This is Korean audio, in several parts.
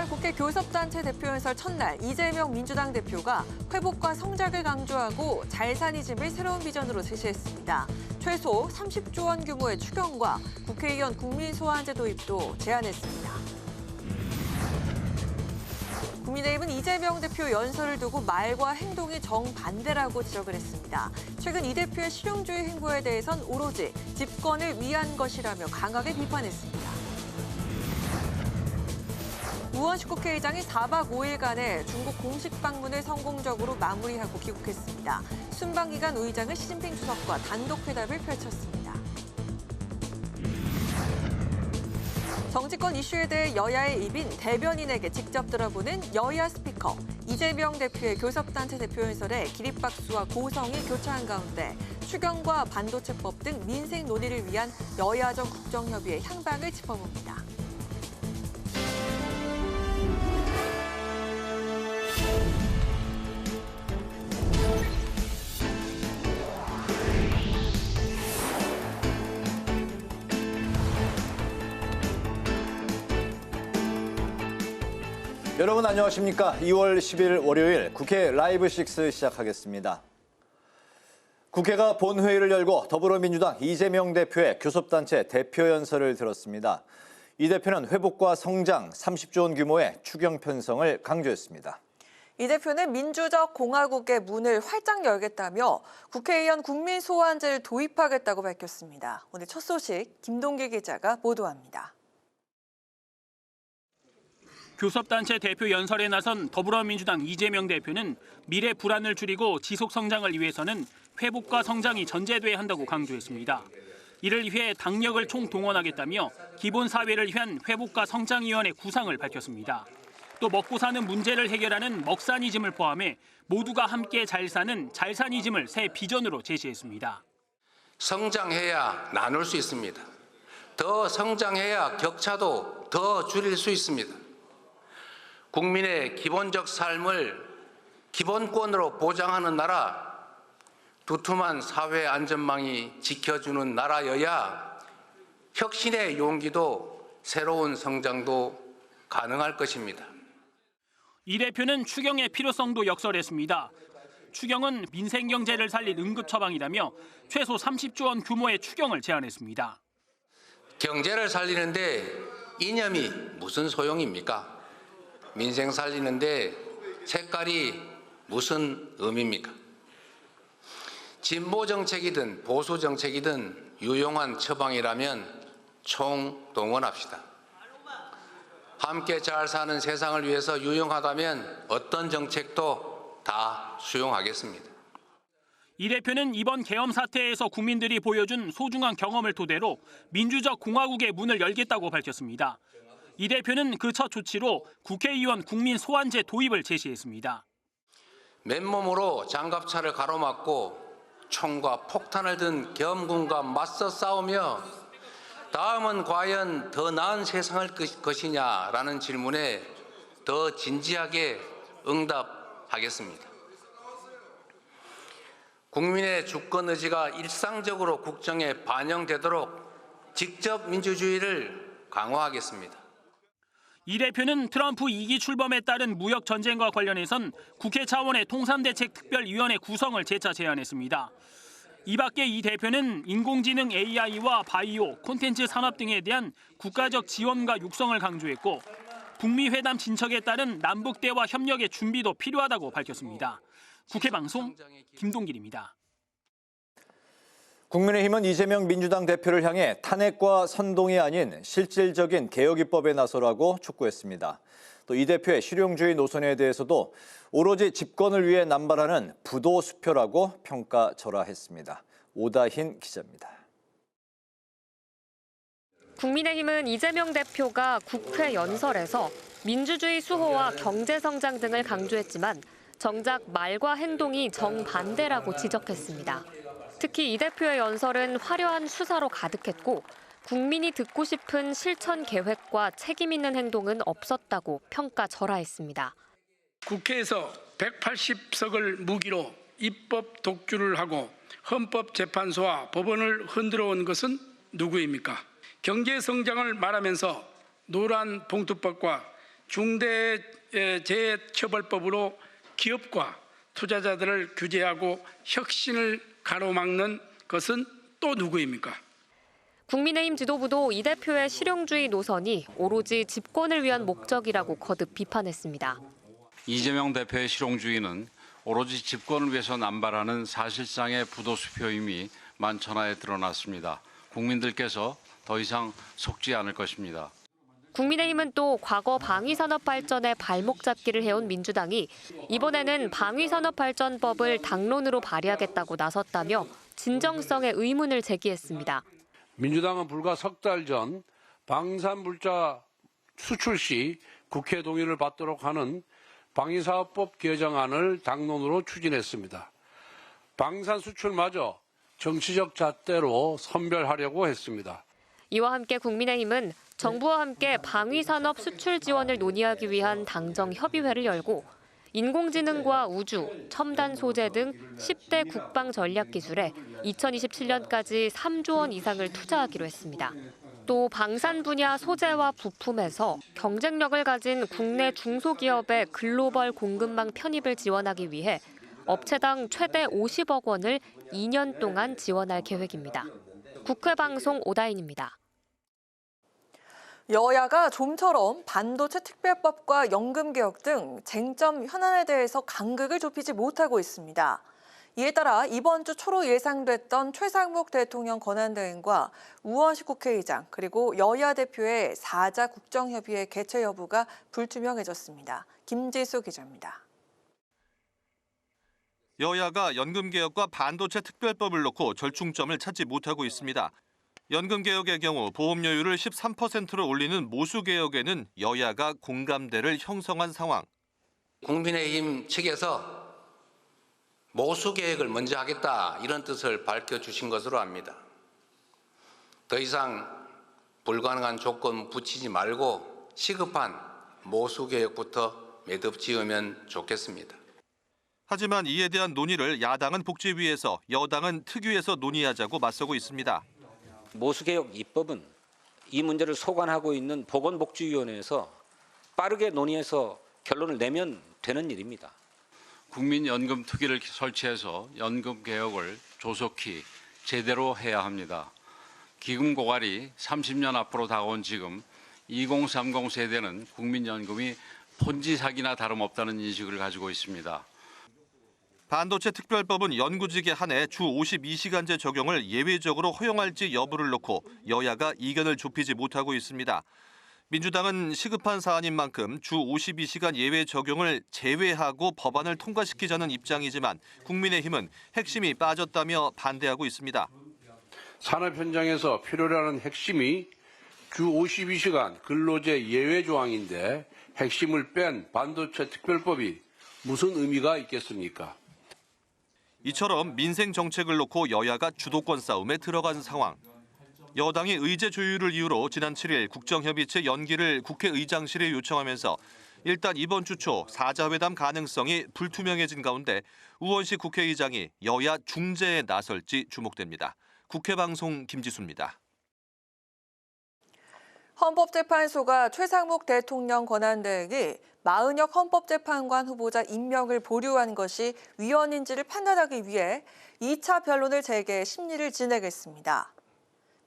8월 국회 교섭단체 대표연설 첫날 이재명 민주당 대표가 회복과 성장을 강조하고 잘사니즘을 새로운 비전으로 제시했습니다. 최소 30조 원 규모의 추경과 국회의원 국민소환제 도입도 제안했습니다. 국민의힘은 이재명 대표 연설을 두고 말과 행동이 정반대라고 지적을 했습니다. 최근 이 대표의 실용주의 행보에 대해선 오로지 집권을 위한 것이라며 강하게 비판했습니다. 우원식 국회의장이 4박 5일간의 중국 공식 방문을 성공적으로 마무리하고 귀국했습니다. 순방 기간 의장은 시진핑 주석과 단독 회담을 펼쳤습니다. 정치권 이슈에 대해 여야의 입인 대변인에게 직접 들어보는 여야 스피커. 이재명 대표의 교섭단체 대표연설에 기립박수와 고성이 교차한 가운데 추경과 반도체법 등 민생 논의를 위한 여야정 국정협의의 향방을 짚어봅니다. 여러분 안녕하십니까? 2월 10일 월요일 국회 라이브 6 시작하겠습니다. 국회가 본회의를 열고 더불어민주당 이재명 대표의 교섭단체 대표연설을 들었습니다. 이 대표는 회복과 성장, 30조 원 규모의 추경 편성을 강조했습니다. 이 대표는 민주적 공화국의 문을 활짝 열겠다며 국회의원 국민소환제를 도입하겠다고 밝혔습니다. 오늘 첫 소식 김동길 기자가 보도합니다. 교섭단체 대표 연설에 나선 더불어민주당 이재명 대표는 미래 불안을 줄이고 지속 성장을 위해서는 회복과 성장이 전제돼야 한다고 강조했습니다. 이를 위해 당력을 총동원하겠다며 기본사회를 위한 회복과 성장위원회 구상을 밝혔습니다. 또 먹고 사는 문제를 해결하는 먹사니즘을 포함해 모두가 함께 잘 사는 잘사니즘을 새 비전으로 제시했습니다. 성장해야 나눌 수 있습니다. 더 성장해야 격차도 더 줄일 수 있습니다. 국민의 기본적 삶을 기본권으로 보장하는 나라, 두툼한 사회 안전망이 지켜주는 나라여야 혁신의 용기도 새로운 성장도 가능할 것입니다. 이 대표는 추경의 필요성도 역설했습니다. 추경은 민생 경제를 살릴 응급 처방이라며 최소 30조 원 규모의 추경을 제안했습니다. 경제를 살리는데 이념이 무슨 소용입니까? 민생 살리는데 색깔이 무슨 의미입니까? 진보 정책이든 보수 정책이든 유용한 처방이라면 총동원합시다. 함께 잘 사는 세상을 위해서 유용하다면 어떤 정책도 다 수용하겠습니다. 이 대표는 이번 계엄 사태에서 국민들이 보여준 소중한 경험을 토대로 민주적 공화국의 문을 열겠다고 밝혔습니다. 이 대표는 그 첫 조치로 국회의원 국민 소환제 도입을 제시했습니다. 맨몸으로 장갑차를 가로막고 총과 폭탄을 든 계엄군과 맞서 싸우며 다음은 과연 더 나은 세상을 것이냐라는 질문에 더 진지하게 응답하겠습니다. 국민의 주권 의지가 일상적으로 국정에 반영되도록 직접 민주주의를 강화하겠습니다. 이 대표는 트럼프 2기 출범에 따른 무역 전쟁과 관련해선 국회 차원의 통상대책특별위원회 구성을 재차 제안했습니다. 이 밖에 이 대표는 인공지능 AI와 바이오, 콘텐츠 산업 등에 대한 국가적 지원과 육성을 강조했고 북미 회담 진척에 따른 남북 대화 협력의 준비도 필요하다고 밝혔습니다. 국회 방송 김동길입니다. 국민의힘은 이재명 민주당 대표를 향해 탄핵과 선동이 아닌 실질적인 개혁 입법에 나서라고 촉구했습니다. 또 이 대표의 실용주의 노선에 대해서도 오로지 집권을 위해 남발하는 부도수표라고 평가절하했습니다. 오다힌 기자입니다. 국민의힘은 이재명 대표가 국회 연설에서 민주주의 수호와 경제 성장 등을 강조했지만 정작 말과 행동이 정반대라고 지적했습니다. 특히 이 대표의 연설은 화려한 수사로 가득했고 국민이 듣고 싶은 실천 계획과 책임 있는 행동은 없었다고 평가절하했습니다. 국회에서 180석을 무기로 입법 독주를 하고 헌법재판소와 법원을 흔들어 온 것은 누구입니까? 경제 성장을 말하면서 노란 봉투법과 중대재해처벌법으로 기업과 투자자들을 규제하고 혁신을 가로막는 것은 또 누구입니까? 국민의힘 지도부도 이 대표의 실용주의 노선이 오로지 집권을 위한 목적이라고 거듭 비판했습니다. 이재명 대표의 실용주의는 오로지 집권을 위해서 남발하는 사실상의 부도수표임이 만천하에 드러났습니다. 국민들께서 더 이상 속지 않을 것입니다. 국민의힘은 또 과거 방위산업 발전에 발목 잡기를 해온 민주당이 이번에는 방위산업발전법을 당론으로 발의하겠다고 나섰다며 진정성의 의문을 제기했습니다. 민주당은 불과 석 달 전 방산물자 수출 시 국회 동의를 받도록 하는 방위사업법 개정안을 당론으로 추진했습니다. 방산 수출마저 정치적 잣대로 선별하려고 했습니다. 이와 함께 국민의힘은 정부와 함께 방위산업 수출 지원을 논의하기 위한 당정 협의회를 열고 인공지능과 우주, 첨단 소재 등 10대 국방 전략 기술에 2027년까지 3조 원 이상을 투자하기로 했습니다. 또 방산 분야 소재와 부품에서 경쟁력을 가진 국내 중소기업의 글로벌 공급망 편입을 지원하기 위해 업체당 최대 50억 원을 2년 동안 지원할 계획입니다. 국회 방송 오다인입니다. 여야가 좀처럼 반도체 특별법과 연금개혁 등 쟁점 현안에 대해서 간극을 좁히지 못하고 있습니다. 이에 따라 이번 주 초로 예상됐던 최상목 대통령 권한대행과 우원식 국회의장 그리고 여야 대표의 4자 국정협의회 개최 여부가 불투명해졌습니다. 김지수 기자입니다. 여야가 연금개혁과 반도체 특별법을 놓고 절충점을 찾지 못하고 있습니다. 연금개혁의 경우 보험료율을 13%로 올리는 모수개혁에는 여야가 공감대를 형성한 상황. 국민의힘 측에서 모수개혁을 먼저 하겠다 이런 뜻을 밝혀주신 것으로 압니다. 더 이상 불가능한 조건 붙이지 말고 시급한 모수개혁부터 매듭 지으면 좋겠습니다. 하지만 이에 대한 논의를 야당은 복지위에서 여당은 특위에서 논의하자고 맞서고 있습니다. 모수개혁 입법은 이 문제를 소관하고 있는 보건복지위원회에서 빠르게 논의해서 결론을 내면 되는 일입니다. 국민연금특위를 설치해서 연금개혁을 조속히 제대로 해야 합니다. 기금 고갈이 30년 앞으로 다가온 지금 2030 세대는 국민연금이 폰지 사기나 다름없다는 인식을 가지고 있습니다. 반도체 특별법은 연구직에 한해 주 52시간제 적용을 예외적으로 허용할지 여부를 놓고 여야가 이견을 좁히지 못하고 있습니다. 민주당은 시급한 사안인 만큼 주 52시간 예외 적용을 제외하고 법안을 통과시키자는 입장이지만 국민의힘은 핵심이 빠졌다며 반대하고 있습니다. 산업 현장에서 필요로 하는 핵심이 주 52시간 근로제 예외 조항인데 핵심을 뺀 반도체 특별법이 무슨 의미가 있겠습니까? 이처럼 민생 정책을 놓고 여야가 주도권 싸움에 들어간 상황. 여당이 의제 조율을 이유로 지난 7일 국정협의체 연기를 국회의장실에 요청하면서 일단 이번 주 초 4자 회담 가능성이 불투명해진 가운데 우원식 국회의장이 여야 중재에 나설지 주목됩니다. 국회방송 김지수입니다. 헌법재판소가 최상목 대통령 권한대행이 마은혁 헌법재판관 후보자 임명을 보류한 것이 위헌인지를 판단하기 위해 2차 변론을 재개 심리를 진행했습니다.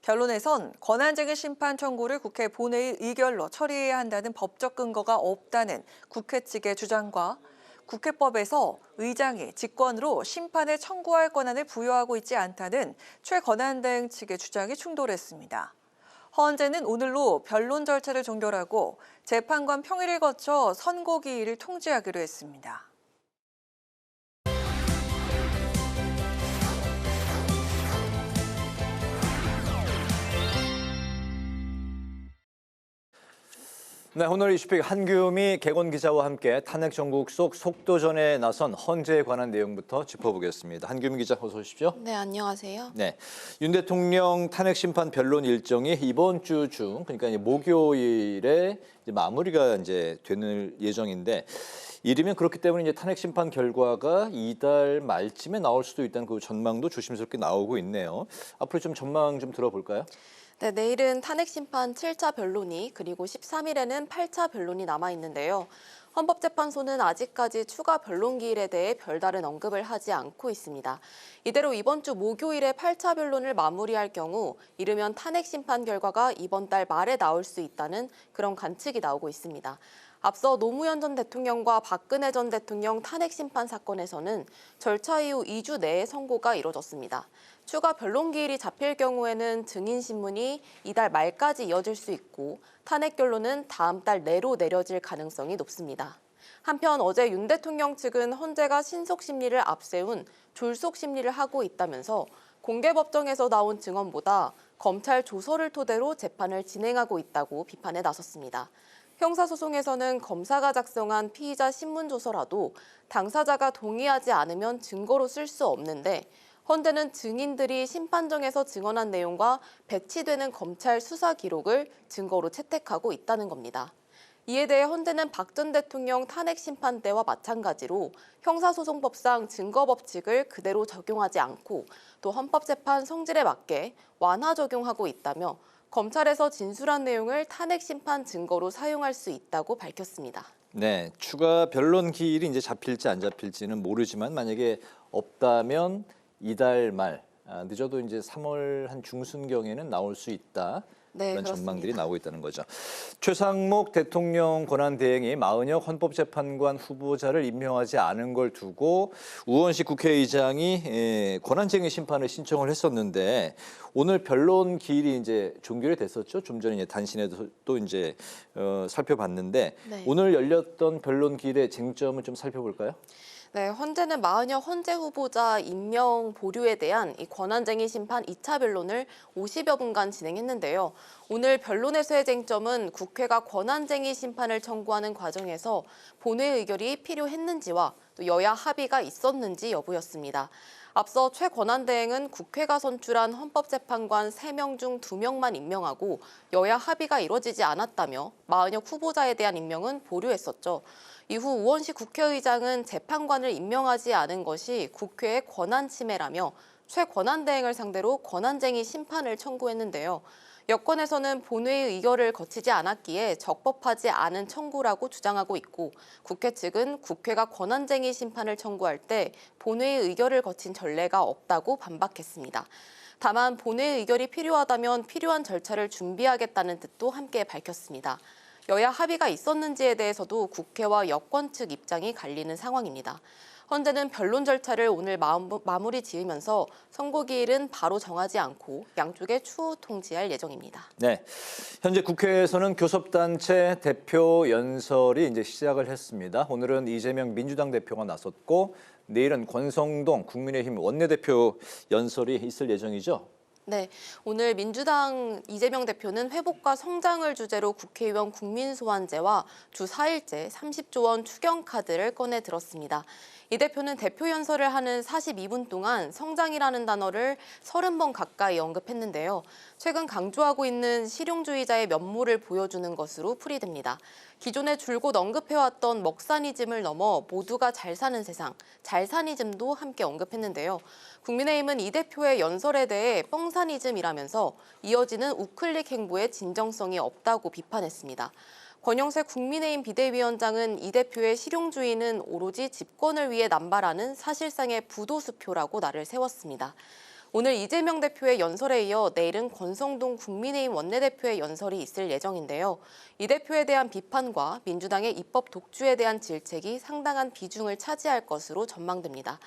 변론에선 권한쟁의 심판 청구를 국회 본회의 의결로 처리해야 한다는 법적 근거가 없다는 국회 측의 주장과 국회법에서 의장이 직권으로 심판을 청구할 권한을 부여하고 있지 않다는 최 권한대행 측의 주장이 충돌했습니다. 헌재는 오늘로 변론 절차를 종결하고 재판관 평의를 거쳐 선고기일을 통지하기로 했습니다. 네, 오늘 이슈픽 한규미 개건 기자와 함께 탄핵 정국 속 속도전에 나선 헌재에 관한 내용부터 짚어보겠습니다. 한규미 기자 어서 오십시오. 네, 안녕하세요. 네, 윤 대통령 탄핵 심판 변론 일정이 이번 주 중, 그러니까 이제 목요일에 이제 마무리가 이제 되는 예정인데 이르면 그렇기 때문에 이제 탄핵 심판 결과가 이달 말쯤에 나올 수도 있다는 그 전망도 조심스럽게 나오고 있네요. 앞으로 좀 전망 좀 들어볼까요? 네, 내일은 탄핵심판 7차 변론이 그리고 13일에는 8차 변론이 남아있는데요. 헌법재판소는 아직까지 추가 변론 기일에 대해 별다른 언급을 하지 않고 있습니다. 이대로 이번 주 목요일에 8차 변론을 마무리할 경우 이르면 탄핵심판 결과가 이번 달 말에 나올 수 있다는 그런 관측이 나오고 있습니다. 앞서 노무현 전 대통령과 박근혜 전 대통령 탄핵심판 사건에서는 절차 이후 2주 내에 선고가 이뤄졌습니다. 추가 변론 기일이 잡힐 경우에는 증인 신문이 이달 말까지 이어질 수 있고 탄핵 결론은 다음 달 내로 내려질 가능성이 높습니다. 한편 어제 윤 대통령 측은 헌재가 신속 심리를 앞세운 졸속 심리를 하고 있다면서 공개법정에서 나온 증언보다 검찰 조서를 토대로 재판을 진행하고 있다고 비판에 나섰습니다. 형사소송에서는 검사가 작성한 피의자 신문조서라도 당사자가 동의하지 않으면 증거로 쓸 수 없는데 헌재는 증인들이 심판정에서 증언한 내용과 배치되는 검찰 수사 기록을 증거로 채택하고 있다는 겁니다. 이에 대해 헌재는 박 전 대통령 탄핵 심판 때와 마찬가지로 형사소송법상 증거법칙을 그대로 적용하지 않고 또 헌법재판 성질에 맞게 완화 적용하고 있다며 검찰에서 진술한 내용을 탄핵 심판 증거로 사용할 수 있다고 밝혔습니다. 네, 추가 변론 기일이 이제 잡힐지 안 잡힐지는 모르지만 만약에 없다면 이달 말, 늦어도 이제 3월 한 중순경에는 나올 수 있다. 네, 그런 그렇습니다. 전망들이 나오고 있다는 거죠. 최상목 대통령 권한대행이 마은혁 헌법재판관 후보자를 임명하지 않은 걸 두고 우원식 국회의장이 권한쟁의 심판을 신청을 했었는데 오늘 변론 기일이 이제 종결이 됐었죠. 좀 전에 이제 단신에도 또 이제 살펴봤는데 네. 오늘 열렸던 변론 기일의 쟁점을 좀 살펴볼까요? 네, 헌재는 마은혁 헌재 후보자 임명 보류에 대한 이 권한쟁의 심판 2차 변론을 50여 분간 진행했는데요. 오늘 변론에서의 쟁점은 국회가 권한쟁의 심판을 청구하는 과정에서 본회 의결이 필요했는지와 또 여야 합의가 있었는지 여부였습니다. 앞서 최 권한대행은 국회가 선출한 헌법재판관 3명 중 2명만 임명하고 여야 합의가 이뤄지지 않았다며 마은혁 후보자에 대한 임명은 보류했었죠. 이후 우원식 국회의장은 재판관을 임명하지 않은 것이 국회의 권한 침해라며 최 권한대행을 상대로 권한쟁의 심판을 청구했는데요. 여권에서는 본회의 의결을 거치지 않았기에 적법하지 않은 청구라고 주장하고 있고 국회 측은 국회가 권한쟁의 심판을 청구할 때 본회의 의결을 거친 전례가 없다고 반박했습니다. 다만 본회의 의결이 필요하다면 필요한 절차를 준비하겠다는 뜻도 함께 밝혔습니다. 여야 합의가 있었는지에 대해서도 국회와 여권 측 입장이 갈리는 상황입니다. 헌재는 변론 절차를 오늘 마무리 지으면서 선고 기일은 바로 정하지 않고 양쪽에 추후 통지할 예정입니다. 네, 현재 국회에서는 교섭단체 대표 연설이 이제 시작을 했습니다. 오늘은 이재명 민주당 대표가 나섰고 내일은 권성동 국민의힘 원내대표 연설이 있을 예정이죠. 네, 오늘 민주당 이재명 대표는 회복과 성장을 주제로 국회의원 국민소환제와 주 4일째 30조 원 추경 카드를 꺼내 들었습니다. 이 대표는 대표 연설을 하는 42분 동안 성장이라는 단어를 30번 가까이 언급했는데요. 최근 강조하고 있는 실용주의자의 면모를 보여주는 것으로 풀이됩니다. 기존에 줄곧 언급해왔던 먹사니즘을 넘어 모두가 잘 사는 세상, 잘사니즘도 함께 언급했는데요. 국민의힘은 이 대표의 연설에 대해 뻥사니즘이라면서 이어지는 우클릭 행보에 진정성이 없다고 비판했습니다. 권영세 국민의힘 비대위원장은 이 대표의 실용주의는 오로지 집권을 위해 남발하는 사실상의 부도수표라고 날을 세웠습니다. 오늘 이재명 대표의 연설에 이어 내일은 권성동 국민의힘 원내대표의 연설이 있을 예정인데요. 이 대표에 대한 비판과 민주당의 입법 독주에 대한 질책이 상당한 비중을 차지할 것으로 전망됩니다.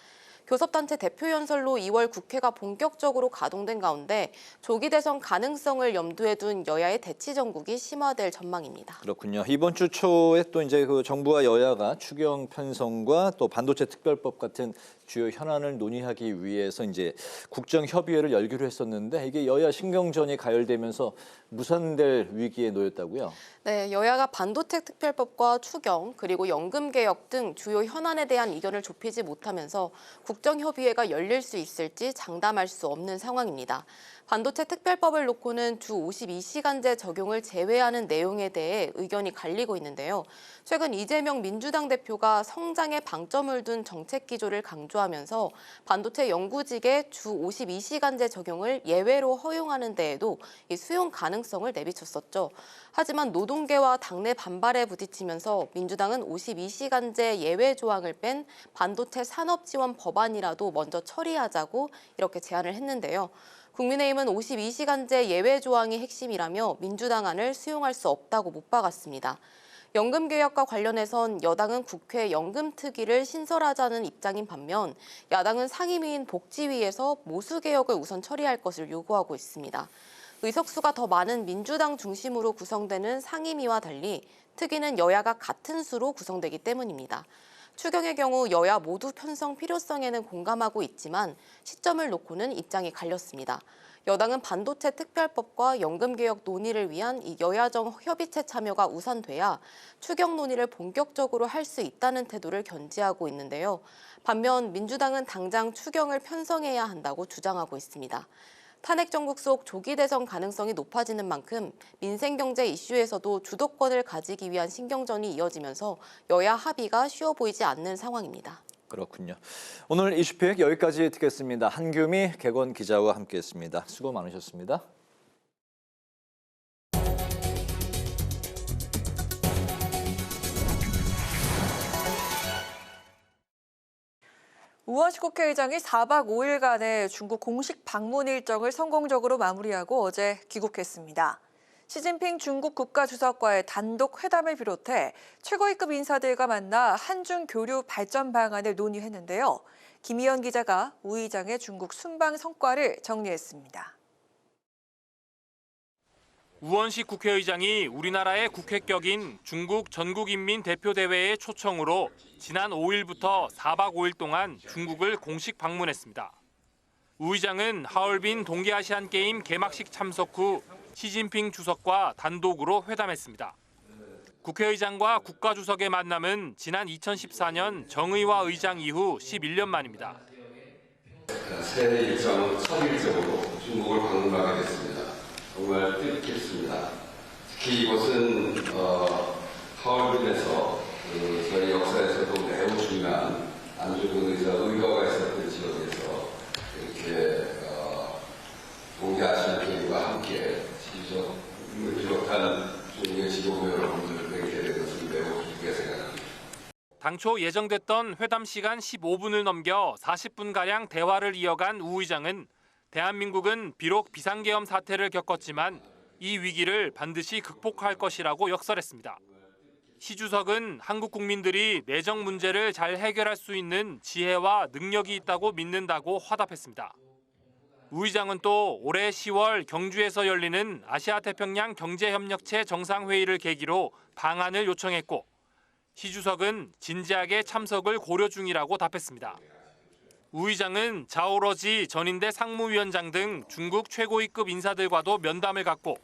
교섭단체 대표 연설로 2월 국회가 본격적으로 가동된 가운데 조기 대선 가능성을 염두에 둔 여야의 대치 전국이 심화될 전망입니다. 그렇군요. 이번 주 초에 또 이제 그 정부와 여야가 추경 편성과 또 반도체 특별법 같은 주요 현안을 논의하기 위해서 이제 국정협의회를 열기로 했었는데 이게 여야 신경전이 가열되면서 무산될 위기에 놓였다고요? 네, 여야가 반도체 특별법과 추경 그리고 연금 개혁 등 주요 현안에 대한 의견을 좁히지 못하면서 국정협의회가 열릴 수 있을지 장담할 수 없는 상황입니다. 반도체 특별법을 놓고는 주 52시간제 적용을 제외하는 내용에 대해 의견이 갈리고 있는데요. 최근 이재명 민주당 대표가 성장에 방점을 둔 정책 기조를 강조하면서 반도체 연구직의 주 52시간제 적용을 예외로 허용하는 데에도 이 수용 가능성을 내비쳤었죠. 하지만 노동계와 당내 반발에 부딪히면서 민주당은 52시간제 예외 조항을 뺀 반도체 산업 지원 법안이라도 먼저 처리하자고 이렇게 제안을 했는데요. 국민의힘은 52시간제 예외 조항이 핵심이라며 민주당 안을 수용할 수 없다고 못 박았습니다. 연금 개혁과 관련해선 여당은 국회 연금특위를 신설하자는 입장인 반면 야당은 상임위인 복지위에서 모수 개혁을 우선 처리할 것을 요구하고 있습니다. 의석수가 더 많은 민주당 중심으로 구성되는 상임위와 달리 특위는 여야가 같은 수로 구성되기 때문입니다. 추경의 경우 여야 모두 편성 필요성에는 공감하고 있지만 시점을 놓고는 입장이 갈렸습니다. 여당은 반도체 특별법과 연금개혁 논의를 위한 이 여야정 협의체 참여가 우선돼야 추경 논의를 본격적으로 할 수 있다는 태도를 견지하고 있는데요. 반면 민주당은 당장 추경을 편성해야 한다고 주장하고 있습니다. 탄핵 정국 속 조기 대선 가능성이 높아지는 만큼 민생경제 이슈에서도 주도권을 가지기 위한 신경전이 이어지면서 여야 합의가 쉬워 보이지 않는 상황입니다. 그렇군요. 오늘 이슈픽 여기까지 듣겠습니다. 한규미 객원 기자와 함께했습니다. 수고 많으셨습니다. 우원식 국회의장이 4박 5일간의 중국 공식 방문 일정을 성공적으로 마무리하고 어제 귀국했습니다. 시진핑 중국 국가주석과의 단독 회담을 비롯해 최고위급 인사들과 만나 한중 교류 발전 방안을 논의했는데요. 김희연 기자가 우 의장의 중국 순방 성과를 정리했습니다. 우원식 국회의장이 우리나라의 국회격인 중국 전국인민대표대회의 초청으로 지난 5일부터 4박 5일 동안 중국을 공식 방문했습니다. 우 의장은 하얼빈 동계아시안게임 개막식 참석 후 시진핑 주석과 단독으로 회담했습니다. 국회의장과 국가주석의 만남은 지난 2014년 정의화 의장 이후 11년 만입니다. 새 일정은 첫 일정으로 중국을 방문하게 됐습니다. 정말 뜻깊습니다. 특히 이곳은 하얼빈에서 저희 역사에서도 매우 중요한 안중근 의사 의거가 있었던 지역에서 이렇게 동계아시안 게임과 함께 지적을 비롯한 중국의 지도부 여러분들을 뵙게 된 것을 매우 기쁘게 생각합니다. 당초 예정됐던 회담 시간 15분을 넘겨 40분가량 대화를 이어간 우 의장은 대한민국은 비록 비상계엄 사태를 겪었지만 이 위기를 반드시 극복할 것이라고 역설했습니다. 시 주석은 한국 국민들이 내정 문제를 잘 해결할 수 있는 지혜와 능력이 있다고 믿는다고 화답했습니다. 우 의장은 또 올해 10월 경주에서 열리는 아시아태평양 경제협력체 정상회의를 계기로 방안을 요청했고 시 주석은 진지하게 참석을 고려 중이라고 답했습니다. 우 의장은 자오러지 전인대 상무위원장 등 중국 최고위급 인사들과도 면담을 갖고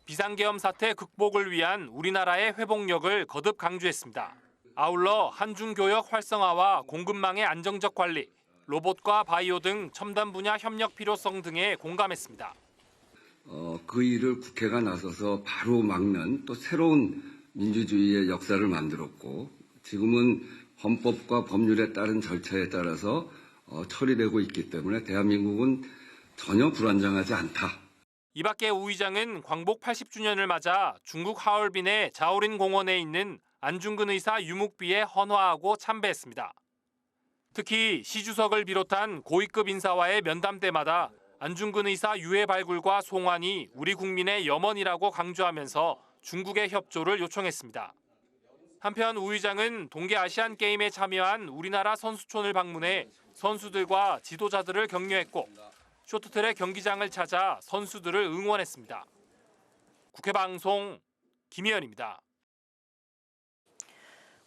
비상계엄 사태 극복을 위한 우리나라의 회복력을 거듭 강조했습니다. 아울러 한중교역 활성화와 공급망의 안정적 관리, 로봇과 바이오 등 첨단 분야 협력 필요성 등에 공감했습니다. 그 일을 국회가 나서서 바로 막는 또 새로운 민주주의의 역사를 만들었고 지금은 헌법과 법률에 따른 절차에 따라서 처리되고 있기 때문에 대한민국은 전혀 불안정하지 않다. 이 밖에 우 의장은 광복 80주년을 맞아 중국 하얼빈의 자오린 공원에 있는 안중근 의사 유목비에 헌화하고 참배했습니다. 특히 시 주석을 비롯한 고위급 인사와의 면담 때마다 안중근 의사 유해 발굴과 송환이 우리 국민의 염원이라고 강조하면서 중국의 협조를 요청했습니다. 한편 우 의장은 동계아시안게임에 참여한 우리나라 선수촌을 방문해 선수들과 지도자들을 격려했고 쇼트트랙 경기장을 찾아 선수들을 응원했습니다. 국회방송 김희연입니다.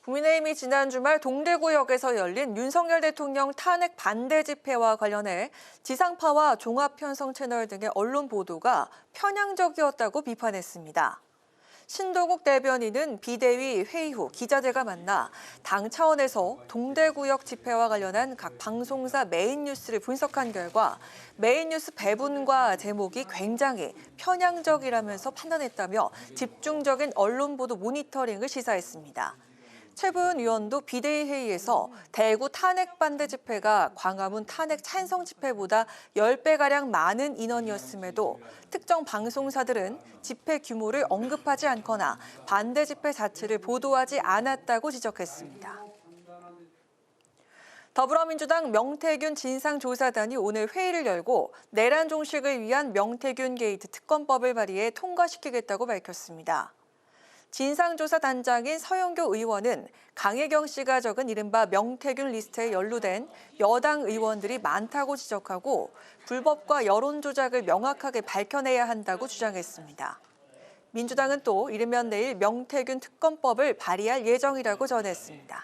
국민의힘이 지난 주말 동대구역에서 열린 윤석열 대통령 탄핵 반대 집회와 관련해 지상파와 종합편성 채널 등의 언론 보도가 편향적이었다고 비판했습니다. 신동욱 대변인은 비대위 회의 후 기자들과 만나 당 차원에서 동대구역 집회와 관련한 각 방송사 메인 뉴스를 분석한 결과 메인 뉴스 배분과 제목이 굉장히 편향적이라면서 판단했다며 집중적인 언론 보도 모니터링을 시사했습니다. 최부은 의원도 비대위 회의에서 대구 탄핵 반대 집회가 광화문 탄핵 찬성 집회보다 10배가량 많은 인원이었음에도 특정 방송사들은 집회 규모를 언급하지 않거나 반대 집회 자체를 보도하지 않았다고 지적했습니다. 더불어민주당 명태균 진상조사단이 오늘 회의를 열고 내란 종식을 위한 명태균 게이트 특검법을 발의해 통과시키겠다고 밝혔습니다. 진상조사단장인 서영교 의원은 강혜경 씨가 적은 이른바 명태균 리스트에 연루된 여당 의원들이 많다고 지적하고 불법과 여론 조작을 명확하게 밝혀내야 한다고 주장했습니다. 민주당은 또 이르면 내일 명태균 특검법을 발의할 예정이라고 전했습니다.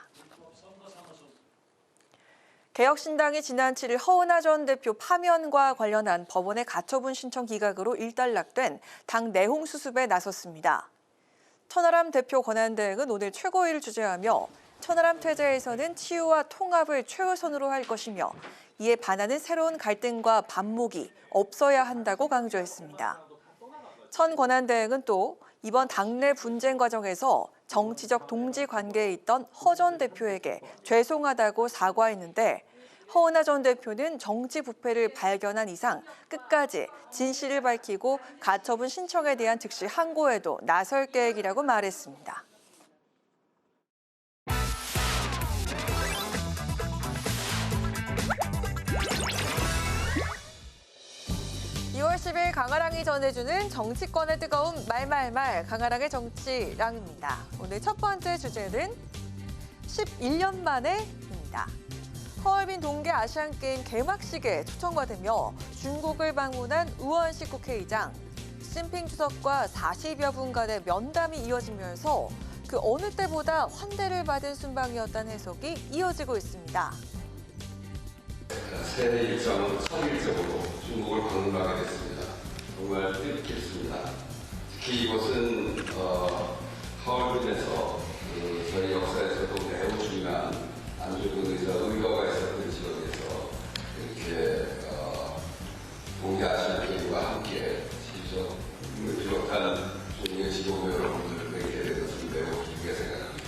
개혁신당이 지난 7일 허은하 전 대표 파면과 관련한 법원의 가처분 신청 기각으로 일단락된 당 내홍 수습에 나섰습니다. 천하람 대표 권한대행은 오늘 최고위를 주재하며 천하람 퇴재에서는 치유와 통합을 최우선으로 할 것이며 이에 반하는 새로운 갈등과 반목이 없어야 한다고 강조했습니다. 천 권한대행은 또 이번 당내 분쟁 과정에서 정치적 동지 관계에 있던 허 전 대표에게 죄송하다고 사과했는데 허은하 전 대표는 정치 부패를 발견한 이상 끝까지 진실을 밝히고 가처분 신청에 대한 즉시 항고에도 나설 계획이라고 말했습니다. 2월 10일 강아랑이 전해주는 정치권의 뜨거운 말말말 강아랑의 정치랑입니다. 오늘 첫 번째 주제는 11년 만에입니다. 허얼빈 동계 아시안게임 개막식에 초청받으며 중국을 방문한 우원식 국회의장. 시진핑 주석과 40여 분간의 면담이 이어지면서 그 어느 때보다 환대를 받은 순방이었다는 해석이 이어지고 있습니다. 새 일정은 첫 일정으로 중국을 방문하게 됐습니다. 정말 뜻깊겠습니다. 특히 이곳은 하얼빈에서 저희 역사에서도 매우 중요한 안중근 의사 의거가 있었던 지역에서 이렇게 동계아시안게임과 함께 지적을 비롯한 중국의 지도부 여러분들을 뵙게 된 것은 매우 기쁘게 생각합니다.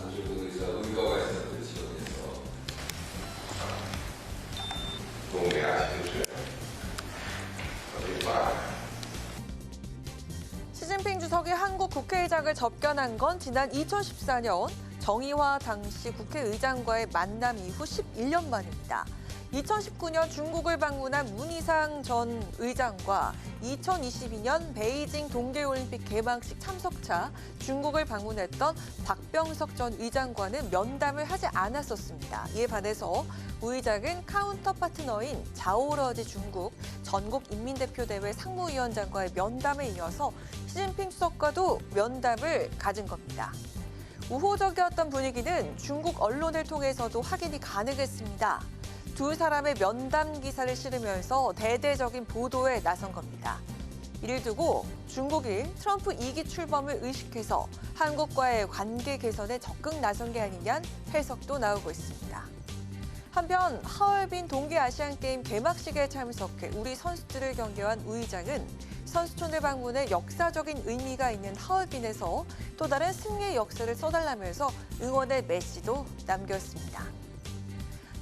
안중근 의사 의거가 있었던 지역에서 시진핑 주석이 한국 국회의장을 접견한 건 지난 2014년 정의화 당시 국회의장과의 만남 이후 11년 만입니다. 2019년 중국을 방문한 문희상 전 의장과 2022년 베이징 동계올림픽 개막식 참석차 중국을 방문했던 박병석 전 의장과는 면담을 하지 않았었습니다. 이에 반해서 우 의장은 카운터 파트너인 자오러지 중국 전국인민대표대회 상무위원장과의 면담에 이어서 시진핑 주석과도 면담을 가진 겁니다. 우호적이었던 분위기는 중국 언론을 통해서도 확인이 가능했습니다. 두 사람의 면담 기사를 실으면서 대대적인 보도에 나선 겁니다. 이를 두고 중국이 트럼프 2기 출범을 의식해서 한국과의 관계 개선에 적극 나선 게 아니냐는 해석도 나오고 있습니다. 한편 하얼빈 동계아시안게임 개막식에 참석해 우리 선수들을 경계한 우 의장은 선수촌을 방문해 역사적인 의미가 있는 하얼빈에서 또 다른 승리의 역사를 써달라면서 응원의 메시도 남겼습니다.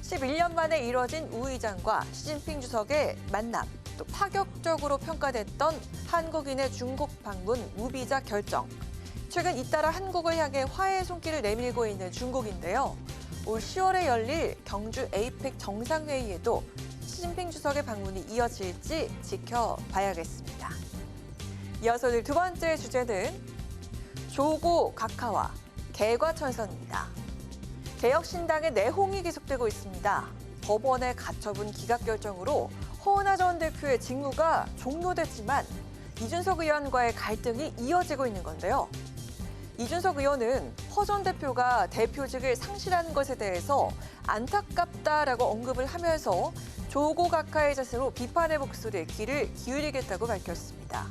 11년 만에 이뤄진 우 의장과 시진핑 주석의 만남, 또 파격적으로 평가됐던 한국인의 중국 방문 무비자 결정. 최근 잇따라 한국을 향해 화해의 손길을 내밀고 있는 중국인데요. 올 10월에 열릴 경주 에이펙 정상회의에도 시진핑 주석의 방문이 이어질지 지켜봐야겠습니다. 이어서 오늘 두 번째 주제는 조고 각하와 개과천선입니다. 개혁신당의 내홍이 계속되고 있습니다. 법원의 가처분 기각 결정으로 허은하 전 대표의 직무가 종료됐지만 이준석 의원과의 갈등이 이어지고 있는 건데요. 이준석 의원은 허 전 대표가 대표직을 상실한 것에 대해서 안타깝다라고 언급을 하면서 조고 각하의 자세로 비판의 목소리에 귀를 기울이겠다고 밝혔습니다.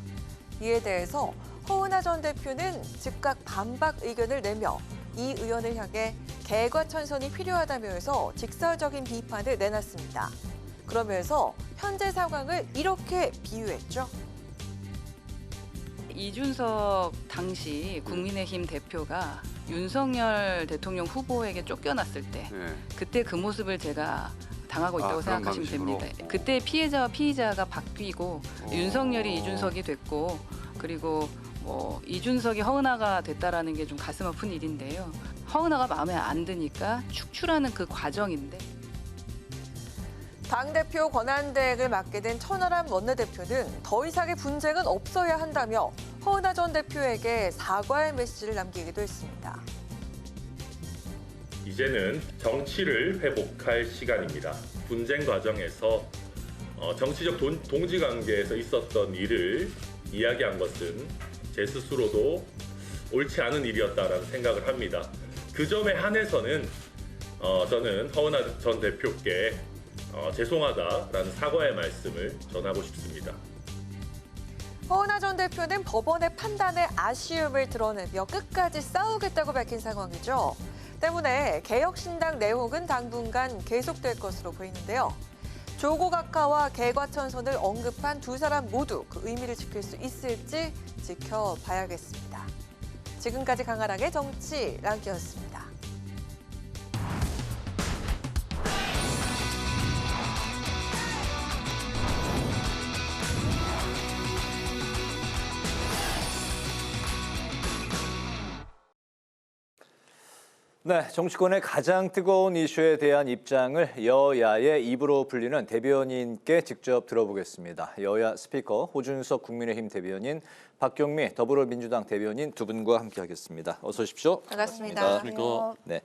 이에 대해서 허은하 전 대표는 즉각 반박 의견을 내며 이 의원을 향해 개과천선이 필요하다면서 직설적인 비판을 내놨습니다. 그러면서 현재 상황을 이렇게 비유했죠. 이준석 당시 국민의힘 대표가 윤석열 대통령 후보에게 쫓겨났을 때 그때 그 모습을 제가 당하고 있다고 생각하시면 됩니다. 그때 피해자와 피의자가 바뀌고 윤석열이 이준석이 됐고 그리고 이준석이 허은하가 됐다라는 게 좀 가슴 아픈 일인데요. 허은하가 마음에 안 드니까 축출하는 그 과정인데. 당대표 권한대행을 맡게 된 천하람 원내대표는 더 이상의 분쟁은 없어야 한다며 허은하 전 대표에게 사과의 메시지를 남기기도 했습니다. 이제는 정치를 회복할 시간입니다. 분쟁 과정에서 정치적 동지관계에서 있었던 일을 이야기한 것은 제 스스로도 옳지 않은 일이었다라는 생각을 합니다. 그 점에 한해서는 저는 허은하 전 대표께 죄송하다라는 사과의 말씀을 전하고 싶습니다. 허은하 전 대표는 법원의 판단에 아쉬움을 드러내며 끝까지 싸우겠다고 밝힌 상황이죠. 때문에 개혁신당 내용은 당분간 계속될 것으로 보이는데요. 조고 각하와 개과천선을 언급한 두 사람 모두 그 의미를 지킬 수 있을지 지켜봐야겠습니다. 지금까지 강아랑의 정치 랑기였습니다. 네, 정치권의 가장 뜨거운 이슈에 대한 입장을 여야의 입으로 불리는 대변인께 직접 들어보겠습니다. 여야 스피커 호준석 국민의힘 대변인, 박경미 더불어민주당 대변인 두 분과 함께하겠습니다. 어서 오십시오. 반갑습니다. 네,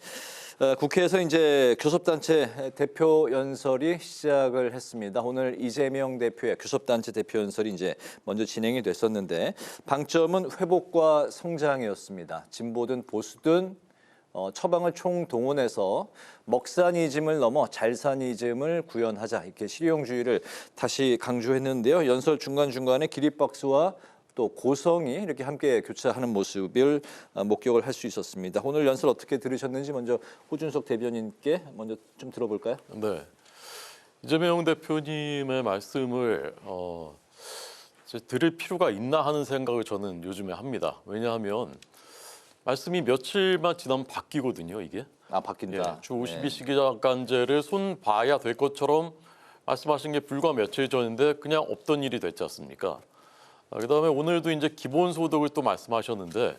국회에서 이제 교섭단체 대표 연설이 시작을 했습니다. 오늘 이재명 대표의 교섭단체 대표 연설이 이제 먼저 진행이 됐었는데 방점은 회복과 성장이었습니다. 진보든 보수든 처방을 총동원해서 먹사니즘을 넘어 잘사니즘을 구현하자 이렇게 실용주의를 다시 강조했는데요. 연설 중간중간에 기립박수와 또 고성이 이렇게 함께 교차하는 모습을 목격을 할 수 있었습니다. 오늘 연설 어떻게 들으셨는지 먼저 호준석 대변인께 먼저 좀 들어볼까요? 네, 이재명 대표님의 말씀을 들을 필요가 있나 하는 생각을 저는 요즘에 합니다. 왜냐하면 말씀이 며칠만 지나면 바뀌거든요, 이게. 바뀐다. 주 52시간제를 손 봐야 될 것처럼 말씀하신 게 불과 며칠 전인데 그냥 없던 일이 됐지 않습니까? 그다음에 오늘도 이제 기본소득을 또 말씀하셨는데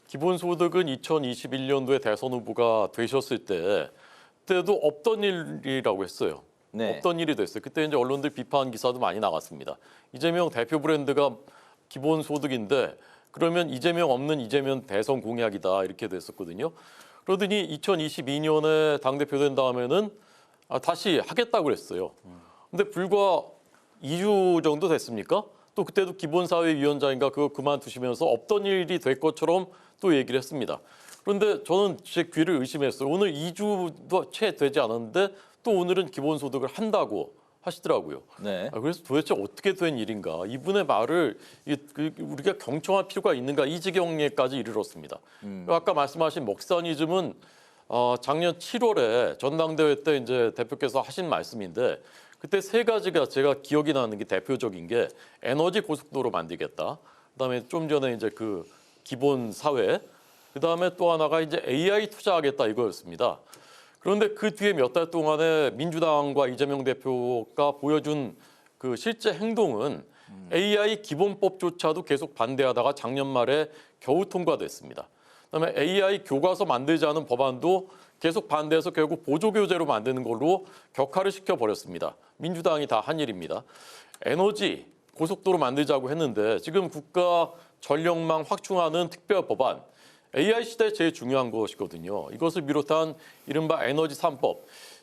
기본소득은 2021년도에 대선 후보가 되셨을 때도 없던 일이라고 했어요. 네. 없던 일이 됐어요. 그때 이제 언론들 비판 기사도 많이 나갔습니다. 이재명 대표 브랜드가 기본소득인데 그러면 이재명 없는 이재명 대선 공약이다 이렇게 됐었거든요. 그러더니 2022년에 당대표 된 다음에는 다시 하겠다고 그랬어요. 근데 불과 2주 정도 됐습니까? 또 그때도 기본사회위원장인가 그거 그만두시면서 없던 일이 될 것처럼 또 얘기를 했습니다. 그런데 저는 제 귀를 의심했어요. 오늘 2주도 채 되지 않았는데 또 오늘은 기본소득을 한다고 하시더라고요. 네. 그래서 도대체 어떻게 된 일인가? 이분의 말을 우리가 경청할 필요가 있는가? 이 지경에까지 이르렀습니다. 아까 말씀하신 먹사니즘은 작년 7월에 전당대회 때 이제 대표께서 하신 말씀인데 그때 세 가지가 제가 기억이 나는 게 대표적인 게 에너지 고속도로 만들겠다. 그다음에 좀 전에 이제 그 기본 사회. 그다음에 또 하나가 이제 AI 투자하겠다 이거였습니다. 그런데 그 뒤에 몇 달 동안에 민주당과 이재명 대표가 보여준 그 실제 행동은 AI 기본법조차도 계속 반대하다가 작년 말에 겨우 통과됐습니다. 그다음에 AI 교과서 만들자는 법안도 계속 반대해서 결국 보조교재로 만드는 걸로 격하를 시켜버렸습니다. 민주당이 다 한 일입니다. 에너지 고속도로 만들자고 했는데 지금 국가 전력망 확충하는 특별 법안 AI 시대에 제일 중요한 것이거든요. 이것을 비롯한 이른바 에너지 3법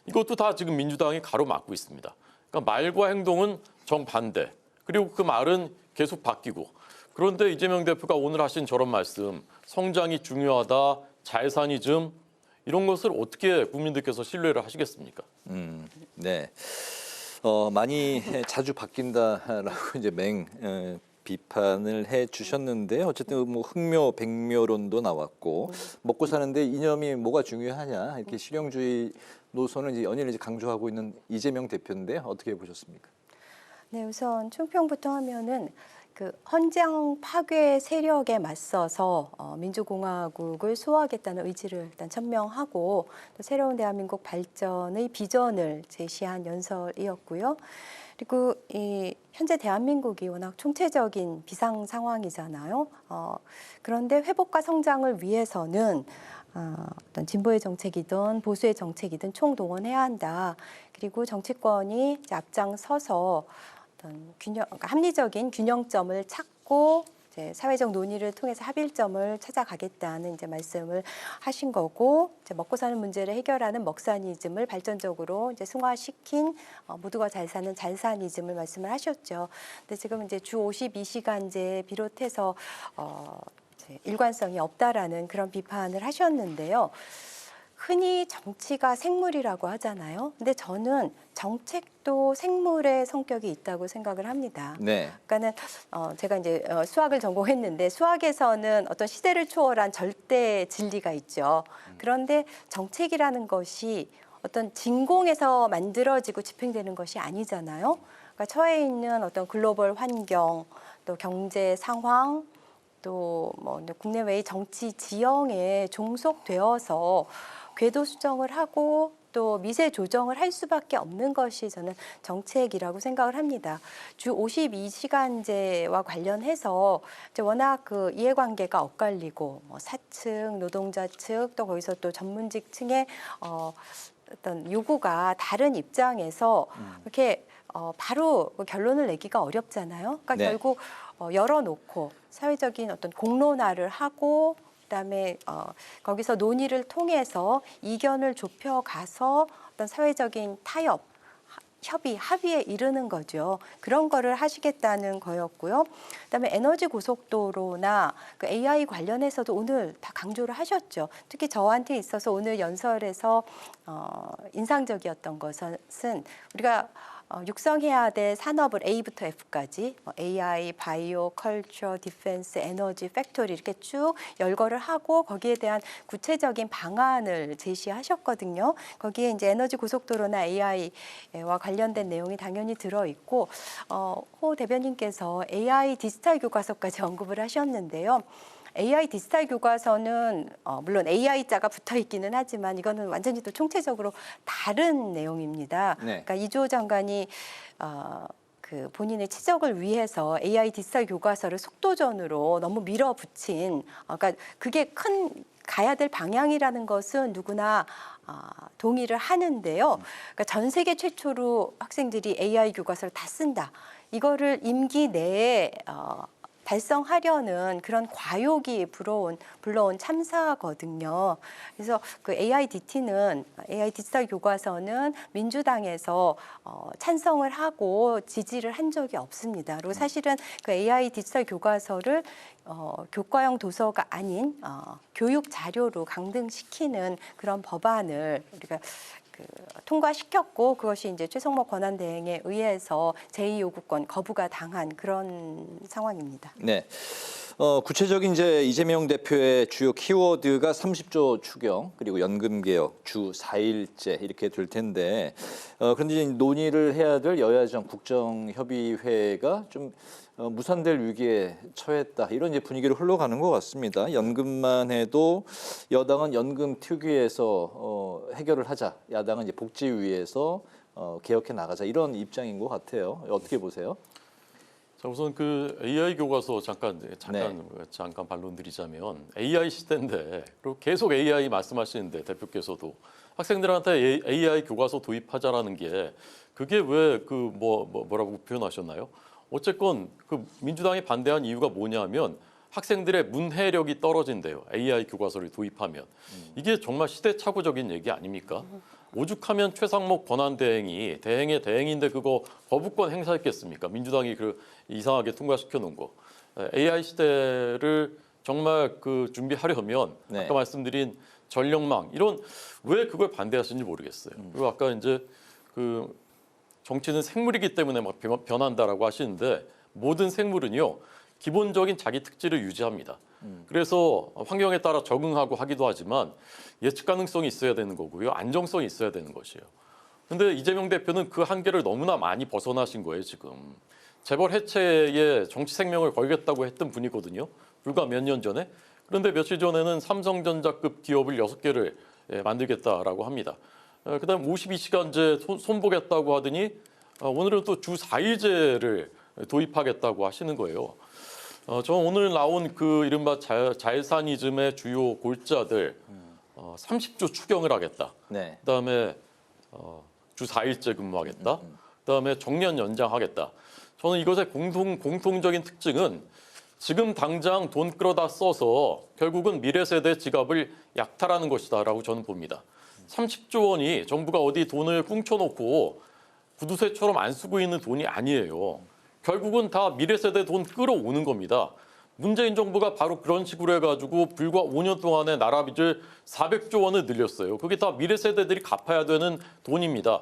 이것도 다 지금 민주당이 가로막고 있습니다. 그러니까 말과 행동은 정반대. 그리고 그 말은 계속 바뀌고. 그런데 이재명 대표가 오늘 하신 저런 말씀, 성장이 중요하다, 자회사니즘 이런 것을 어떻게 국민들께서 신뢰를 하시겠습니까? 네. 많이 자주 바뀐다라고 이제 비판을 해 주셨는데 어쨌든 뭐 흑묘, 백묘론도 나왔고 먹고 사는데 이념이 뭐가 중요하냐 이렇게 실용주의 노선을 이제 연일 강조하고 있는 이재명 대표인데 어떻게 보셨습니까? 네, 우선 총평부터 하면은 그 헌정 파괴 세력에 맞서서 민주공화국을 수호하겠다는 의지를 일단 천명하고 또 새로운 대한민국 발전의 비전을 제시한 연설이었고요. 그리고 이 현재 대한민국이 워낙 총체적인 비상 상황이잖아요. 그런데 회복과 성장을 위해서는 어떤 진보의 정책이든 보수의 정책이든 총동원해야 한다. 그리고 정치권이 이제 앞장서서 어떤 그러니까 합리적인 균형점을 찾고 이제 사회적 논의를 통해서 합일점을 찾아가겠다는 이제 말씀을 하신 거고, 이제 먹고 사는 문제를 해결하는 먹사니즘을 발전적으로 이제 승화시킨 모두가 잘 사는 잘사니즘을 말씀을 하셨죠. 근데 지금 이제 주 52시간제 비롯해서 이제 일관성이 없다라는 그런 비판을 하셨는데요. 흔히 정치가 생물이라고 하잖아요. 근데 저는 정책도 생물의 성격이 있다고 생각을 합니다. 네. 그러니까는 제가 이제 수학을 전공했는데 수학에서는 어떤 시대를 초월한 절대 진리가 있죠. 그런데 정책이라는 것이 어떤 진공에서 만들어지고 집행되는 것이 아니잖아요. 그러니까 처해 있는 어떤 글로벌 환경, 또 경제 상황, 또 뭐 국내외의 정치 지형에 종속되어서 궤도 수정을 하고 또 미세 조정을 할 수밖에 없는 것이 저는 정책이라고 생각을 합니다. 주 52시간제와 관련해서 이제 워낙 그 이해관계가 엇갈리고 사측, 노동자 측, 또 거기서 또 전문직 층의 어떤 요구가 다른 입장에서 이렇게 바로 결론을 내기가 어렵잖아요. 그러니까 네. 결국 열어놓고 사회적인 어떤 공론화를 하고 그다음에 거기서 논의를 통해서 이견을 좁혀가서 어떤 사회적인 타협, 협의, 합의에 이르는 거죠. 그런 거를 하시겠다는 거였고요. 그다음에 에너지 고속도로나 그 AI 관련해서도 오늘 다 강조를 하셨죠. 특히 저한테 있어서 오늘 연설에서 인상적이었던 것은 우리가 육성해야 될 산업을 A부터 F까지 AI, 바이오, 컬처, 디펜스, 에너지, 팩토리 이렇게 쭉 열거를 하고 거기에 대한 구체적인 방안을 제시하셨거든요. 거기에 이제 에너지 고속도로나 AI와 관련된 내용이 당연히 들어있고 호 대변인께서 AI 디지털 교과서까지 언급을 하셨는데요. AI 디지털 교과서는 물론 AI자가 붙어 있기는 하지만 이거는 완전히 또 총체적으로 다른 내용입니다. 네. 그러니까 이주호 장관이 그 본인의 치적을 위해서 AI 디지털 교과서를 속도전으로 너무 밀어붙인 그러니까 그게 큰 가야 될 방향이라는 것은 누구나 동의를 하는데요. 그러니까 전 세계 최초로 학생들이 AI 교과서를 다 쓴다. 이거를 임기 내에 달성하려는 그런 과욕이 불러온 참사거든요. 그래서 그 AIDT는 AI 디지털 교과서는 민주당에서 찬성을 하고 지지를 한 적이 없습니다. 그리고 사실은 그 AI 디지털 교과서를 교과형 도서가 아닌 교육 자료로 강등시키는 그런 법안을 우리가 통과시켰고 그것이 이제 최성목 권한대행에 의해서 제2요구권 거부가 당한 그런 상황입니다. 네. 구체적인 이제 이재명 대표의 주요 키워드가 30조 추경 그리고 연금 개혁 주 4일제 이렇게 될 텐데 그런데 이제 논의를 해야 될 여야정 국정협의회가 좀 무산될 위기에 처했다 이런 이제 분위기로 흘러가는 것 같습니다. 연금만 해도 여당은 연금 특위에서 해결을 하자, 야당은 이제 복지위에서 개혁해 나가자 이런 입장인 것 같아요. 어떻게 보세요? 자, 우선 그 AI 교과서 잠깐 반론 드리자면 AI 시대인데 그리고 계속 AI 말씀하시는데 대표께서도 학생들한테 AI 교과서 도입하자라는 게 그게 왜 그 뭐라고 표현하셨나요? 어쨌건 그 민주당이 반대한 이유가 뭐냐면 학생들의 문해력이 떨어진대요. AI 교과서를 도입하면. 이게 정말 시대착오적인 얘기 아닙니까? 오죽하면 최상목 권한대행이 대행의 대행인데 그거 거부권 행사했겠습니까? 민주당이 그 이상하게 통과시켜 놓은 거. AI 시대를 정말 그 준비하려면 네. 아까 말씀드린 전력망 이런 왜 그걸 반대하시는지 모르겠어요. 그리고 아까 이제 그 정치는 생물이기 때문에 막 변한다라고 하시는데 모든 생물은요 기본적인 자기 특질을 유지합니다. 그래서 환경에 따라 적응하고 하기도 하지만 예측 가능성이 있어야 되는 거고요. 안정성이 있어야 되는 것이에요. 근데 이재명 대표는 그 한계를 너무나 많이 벗어나신 거예요, 지금. 재벌 해체에 정치 생명을 걸겠다고 했던 분이거든요. 불과 몇 년 전에. 그런데 며칠 전에는 삼성전자급 기업을 6개를 만들겠다라고 합니다. 그다음 52시간제 손보겠다고 하더니 오늘은 또 주 4일제를 도입하겠다고 하시는 거예요. 저 오늘 나온 그 이른바 자일사니즘의 주요 골자들 30조 추경을 하겠다. 네. 그다음에 주 4일제 근무하겠다. 그다음에 정년 연장하겠다. 저는 이것의 공통적인 특징은 지금 당장 돈 끌어다 써서 결국은 미래 세대 지갑을 약탈하는 것이다라고 저는 봅니다. 30조 원이 정부가 어디 돈을 꿍쳐놓고 구두쇠처럼 안 쓰고 있는 돈이 아니에요. 결국은 다 미래 세대 돈 끌어오는 겁니다. 문재인 정부가 바로 그런 식으로 해가지고 불과 5년 동안에 나라 빚을 400조 원을 늘렸어요. 그게 다 미래 세대들이 갚아야 되는 돈입니다.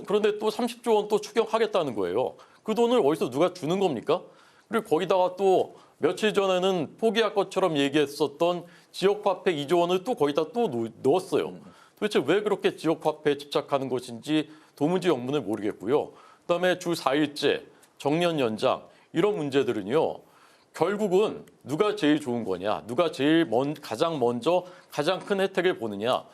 그런데 또 30조 원 또 추경하겠다는 거예요. 그 돈을 어디서 누가 주는 겁니까? 그리고 거기다가 또 며칠 전에는 포기할 것처럼 얘기했었던 지역화폐 2조 원을 또 거기다 또 넣었어요. 도대체 왜 그렇게 지역화폐에 집착하는 것인지 도무지 영문을 모르겠고요. 그다음에 주 4일제, 정년 연장 이런 문제들은요. 결국은 누가 제일 좋은 거냐, 누가 제일 가장 먼저 가장 큰 혜택을 보느냐.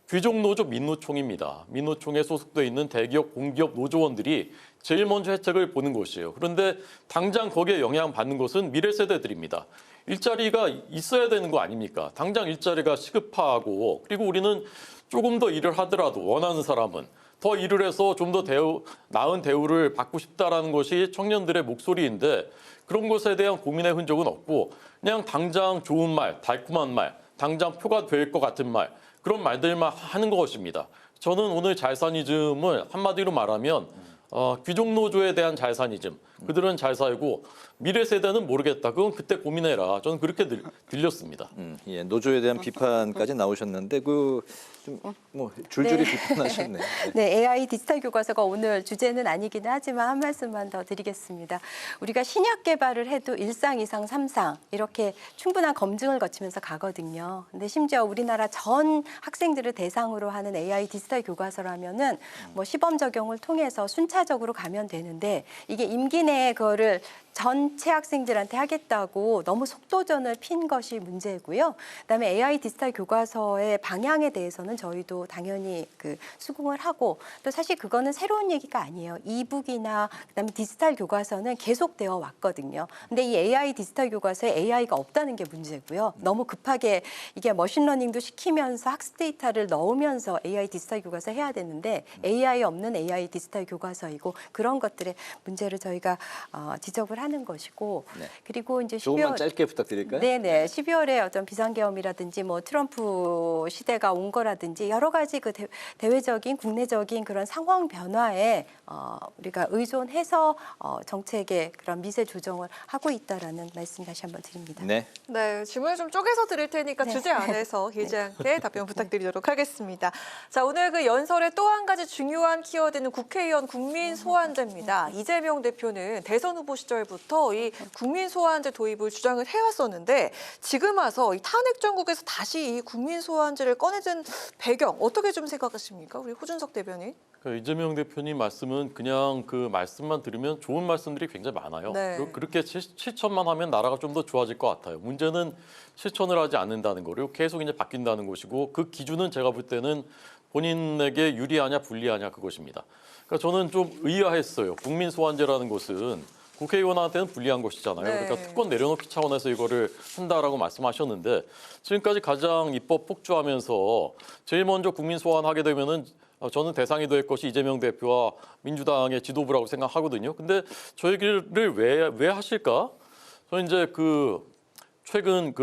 귀족노조 민노총입니다. 민노총에 소속돼 있는 대기업, 공기업 노조원들이 제일 먼저 혜택을 보는 것이에요. 그런데 당장 거기에 영향받는 것은 미래 세대들입니다. 일자리가 있어야 되는 거 아닙니까? 당장 일자리가 시급하고 그리고 우리는 조금 더 일을 하더라도 원하는 사람은 더 일을 해서 좀 더 나은 대우를 받고 싶다라는 것이 청년들의 목소리인데 그런 것에 대한 고민의 흔적은 없고 그냥 당장 좋은 말, 달콤한 말, 당장 표가 될 것 같은 말 그런 말들만 하는 것입니다. 저는 오늘 자일사니즘을 한마디로 말하면 귀족노조에 대한 자일사니즘. 그들은 잘 살고 미래 세대는 모르겠다. 그건 그때 고민해라. 저는 그렇게 들렸습니다. 예, 노조에 대한 비판까지 나오셨는데 그 좀 뭐 줄줄이 네. 비판하셨네요. 네, AI 디지털 교과서가 오늘 주제는 아니긴 하지만 한 말씀만 더 드리겠습니다. 우리가 신약 개발을 해도 1상, 2상, 3상 이렇게 충분한 검증을 거치면서 가거든요. 근데 심지어 우리나라 전 학생들을 대상으로 하는 AI 디지털 교과서라면은 뭐 시범 적용을 통해서 순차적으로 가면 되는데 이게 임기 내에 그거를 전체 학생들한테 하겠다고 너무 속도전을 핀 것이 문제고요. 그다음에 AI 디지털 교과서의 방향에 대해서는 저희도 당연히 수긍을 하고 또 사실 그거는 새로운 얘기가 아니에요. 이북이나 그다음에 디지털 교과서는 계속되어 왔거든요. 근데 이 AI 디지털 교과서에 AI가 없다는 게 문제고요. 너무 급하게 이게 머신러닝도 시키면서 학습 데이터를 넣으면서 AI 디지털 교과서 해야 되는데 AI 없는 AI 디지털 교과서이고 그런 것들의 문제를 저희가 지적을 하는 것이고 네. 그리고 이제 조금만 짧게 부탁드릴까요? 네네 12월에 어떤 비상계엄이라든지 뭐 트럼프 시대가 온 거라든지 여러 가지 그 대외적인 국내적인 그런 상황 변화에 우리가 의존해서 정책의 그런 미세 조정을 하고 있다라는 말씀 다시 한번 드립니다. 네. 네, 질문을 좀 쪼개서 드릴 테니까 네. 주제 안에서 길지 않게 답변 부탁드리도록 하겠습니다. 자, 오늘 그 연설의 또 한 가지 중요한 키워드는 국회의원 국민소환제입니다. 이재명 대표는 대선 후보 시절부터 이 국민소환제 도입을 주장을 해왔었는데 지금 와서 이 탄핵 정국에서 다시 이 국민소환제를 꺼내든 배경 어떻게 좀 생각하십니까? 우리 호준석 대변인. 이재명 대표님 말씀은 그냥 그 말씀만 들으면 좋은 말씀들이 굉장히 많아요. 네. 그리고 그렇게 실천만 하면 나라가 좀 더 좋아질 것 같아요. 문제는 실천을 하지 않는다는 거고 계속 이제 바뀐다는 것이고 그 기준은 제가 볼 때는 본인에게 유리하냐 불리하냐 그것입니다. 그러니까 저는 좀 의아했어요. 국민소환제라는 것은 국회의원한테는 불리한 것이잖아요. 네. 그러니까 특권 내려놓기 차원에서 이거를 한다라고 말씀하셨는데 지금까지 가장 입법 폭주하면서 제일 먼저 국민소환하게 되면은 저는 대상이 될 것이 이재명 대표와 민주당의 지도부라고 생각하거든요. 근데 저 얘기를 왜 하실까? 저는 이제 최근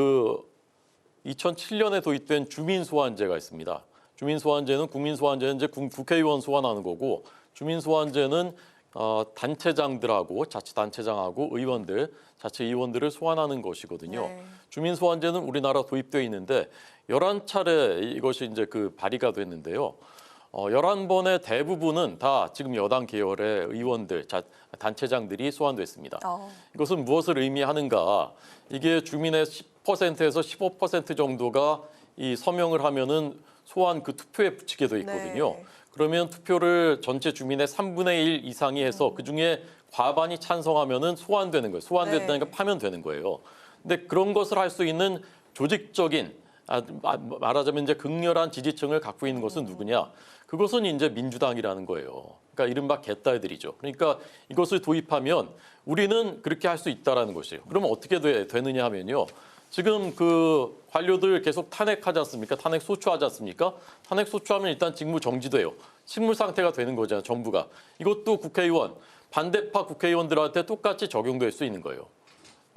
2007년에 도입된 주민소환제가 있습니다. 주민소환제는 국민소환제는 이제 국회의원 소환하는 거고 주민소환제는 단체장들하고 자치단체장하고 의원들, 자치의원들을 소환하는 것이거든요. 네. 주민소환제는 우리나라 도입되어 있는데 11차례 이것이 이제 그 발의가 됐는데요. 11번의 대부분은 다 지금 여당 계열의 의원들, 단체장들이 소환됐습니다. 이것은 무엇을 의미하는가? 이게 주민의 10%에서 15% 정도가 이 서명을 하면은 소환 그 투표에 붙이게 돼 있거든요. 네. 그러면 투표를 전체 주민의 3분의 1 이상이 해서 그중에 과반이 찬성하면은 소환되는 거예요. 소환된다니까 네. 파면 되는 거예요. 근데 그런 것을 할 수 있는 조직적인 말하자면 이제 극렬한 지지층을 갖고 있는 것은 누구냐? 그것은 이제 민주당이라는 거예요. 그러니까 이른바 개딸들이죠. 그러니까 이것을 도입하면 우리는 그렇게 할 수 있다라는 것이에요. 그러면 어떻게 되느냐 하면요. 지금 그 관료들 계속 탄핵하지 않습니까? 탄핵 소추하지 않습니까? 탄핵 소추하면 일단 직무 정지돼요. 식물 상태가 되는 거잖아요, 정부가. 이것도 국회의원, 반대파 국회의원들한테 똑같이 적용될 수 있는 거예요.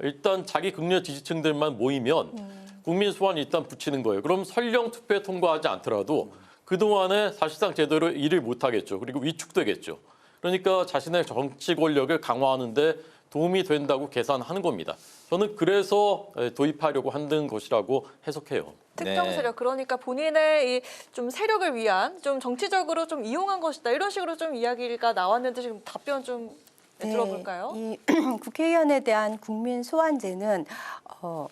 일단 자기 극렬 지지층들만 모이면 국민 소환 일단 붙이는 거예요. 그럼 설령 투표에 통과하지 않더라도 그동안에 사실상 제대로 일을 못하겠죠. 그리고 위축되겠죠. 그러니까 자신의 정치 권력을 강화하는 데 도움이 된다고 계산하는 겁니다. 저는 그래서 도입하려고 하는 것이라고 해석해요. 특정 세력, 그러니까 본인의 이 좀 세력을 위한 좀 정치적으로 좀 이용한 것이다. 이런 식으로 좀 이야기가 나왔는데 지금 답변 좀 들어볼까요? 이 국회의원에 대한 국민 소환제는 호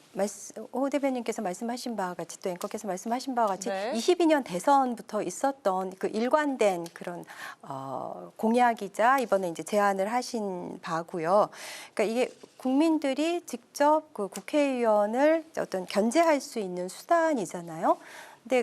대변인께서 말씀하신 바와 같이 또 앵커께서 말씀하신 바와 같이 네. 22년 대선부터 있었던 그 일관된 그런 공약이자 이번에 이제 제안을 하신 바고요. 그러니까 이게 국민들이 직접 그 국회의원을 어떤 견제할 수 있는 수단이잖아요. 근데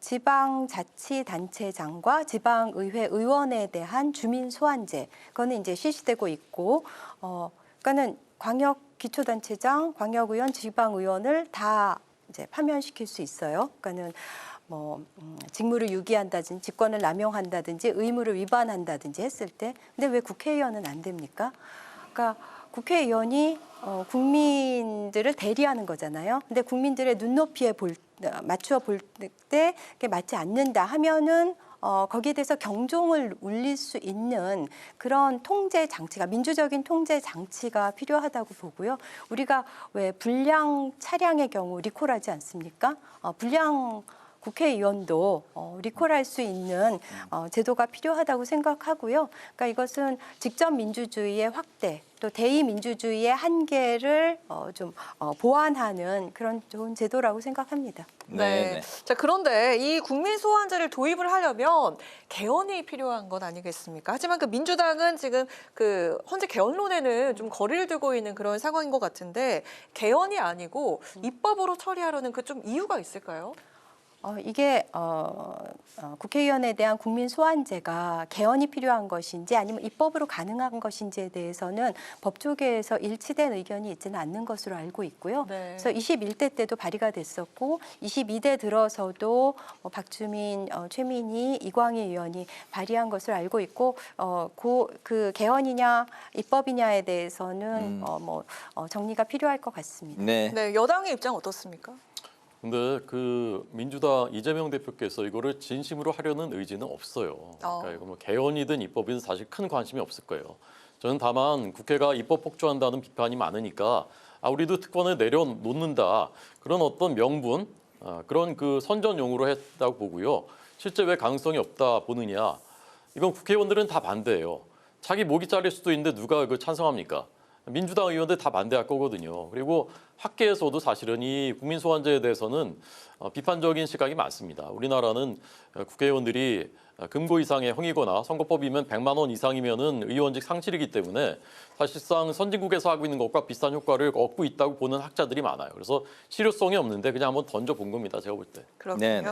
지방자치단체장과 지방의회 의원에 대한 주민 소환제, 그거는 이제 실시되고 있고, 그러니까는 광역기초단체장, 광역의원, 지방의원을 다 이제 파면시킬 수 있어요. 그러니까는 직무를 유기한다든지, 직권을 남용한다든지, 의무를 위반한다든지 했을 때, 근데 왜 국회의원은 안 됩니까? 그러니까 국회의원이 국민들을 대리하는 거잖아요. 근데 국민들의 눈높이에 맞추어 볼 때 맞지 않는다 하면은 거기에 대해서 경종을 울릴 수 있는 그런 통제 장치가, 민주적인 통제 장치가 필요하다고 보고요. 우리가 왜 불량 차량의 경우 리콜하지 않습니까? 불량 국회의원도 리콜할 수 있는 제도가 필요하다고 생각하고요. 그러니까 이것은 직접 민주주의의 확대, 또 대의 민주주의의 한계를 좀 보완하는 그런 좋은 제도라고 생각합니다. 네. 자, 그런데 이 국민 소환제를 도입을 하려면 개헌이 필요한 것 아니겠습니까? 하지만 그 민주당은 지금 그 헌재 개헌론에는 좀 거리를 두고 있는 그런 상황인 것 같은데 개헌이 아니고 입법으로 처리하려는 그 좀 이유가 있을까요? 이게 국회의원에 대한 국민 소환제가 개헌이 필요한 것인지 아니면 입법으로 가능한 것인지에 대해서는 법조계에서 일치된 의견이 있지는 않는 것으로 알고 있고요. 네. 그래서 21대 때도 발의가 됐었고 22대 들어서도 박주민, 최민희, 이광희 의원이 발의한 것을 알고 있고 그 개헌이냐 입법이냐에 대해서는 정리가 필요할 것 같습니다. 네. 네, 여당의 입장 어떻습니까? 근데 그 민주당 이재명 대표께서 이거를 진심으로 하려는 의지는 없어요. 그러니까 이거 뭐 개헌이든 입법이든 사실 큰 관심이 없을 거예요. 저는 다만 국회가 입법 폭주한다는 비판이 많으니까 우리도 특권을 내려놓는다. 그런 어떤 명분, 그런 그 선전용으로 했다고 보고요. 실제 왜 가능성이 없다 보느냐. 이건 국회의원들은 다 반대예요. 자기 목이 잘릴 수도 있는데 누가 그걸 찬성합니까? 민주당 의원들 다 반대할 거거든요. 그리고 학계에서도 사실은 이 국민 소환제에 대해서는 비판적인 시각이 많습니다. 우리나라는 국회의원들이 금고 이상의 형이거나 선거법이면 100만 원 이상이면은 의원직 상실이기 때문에 사실상 선진국에서 하고 있는 것과 비슷한 효과를 얻고 있다고 보는 학자들이 많아요. 그래서 실효성이 없는데 그냥 한번 던져본 겁니다. 제가 볼 때. 그렇군요. 네네.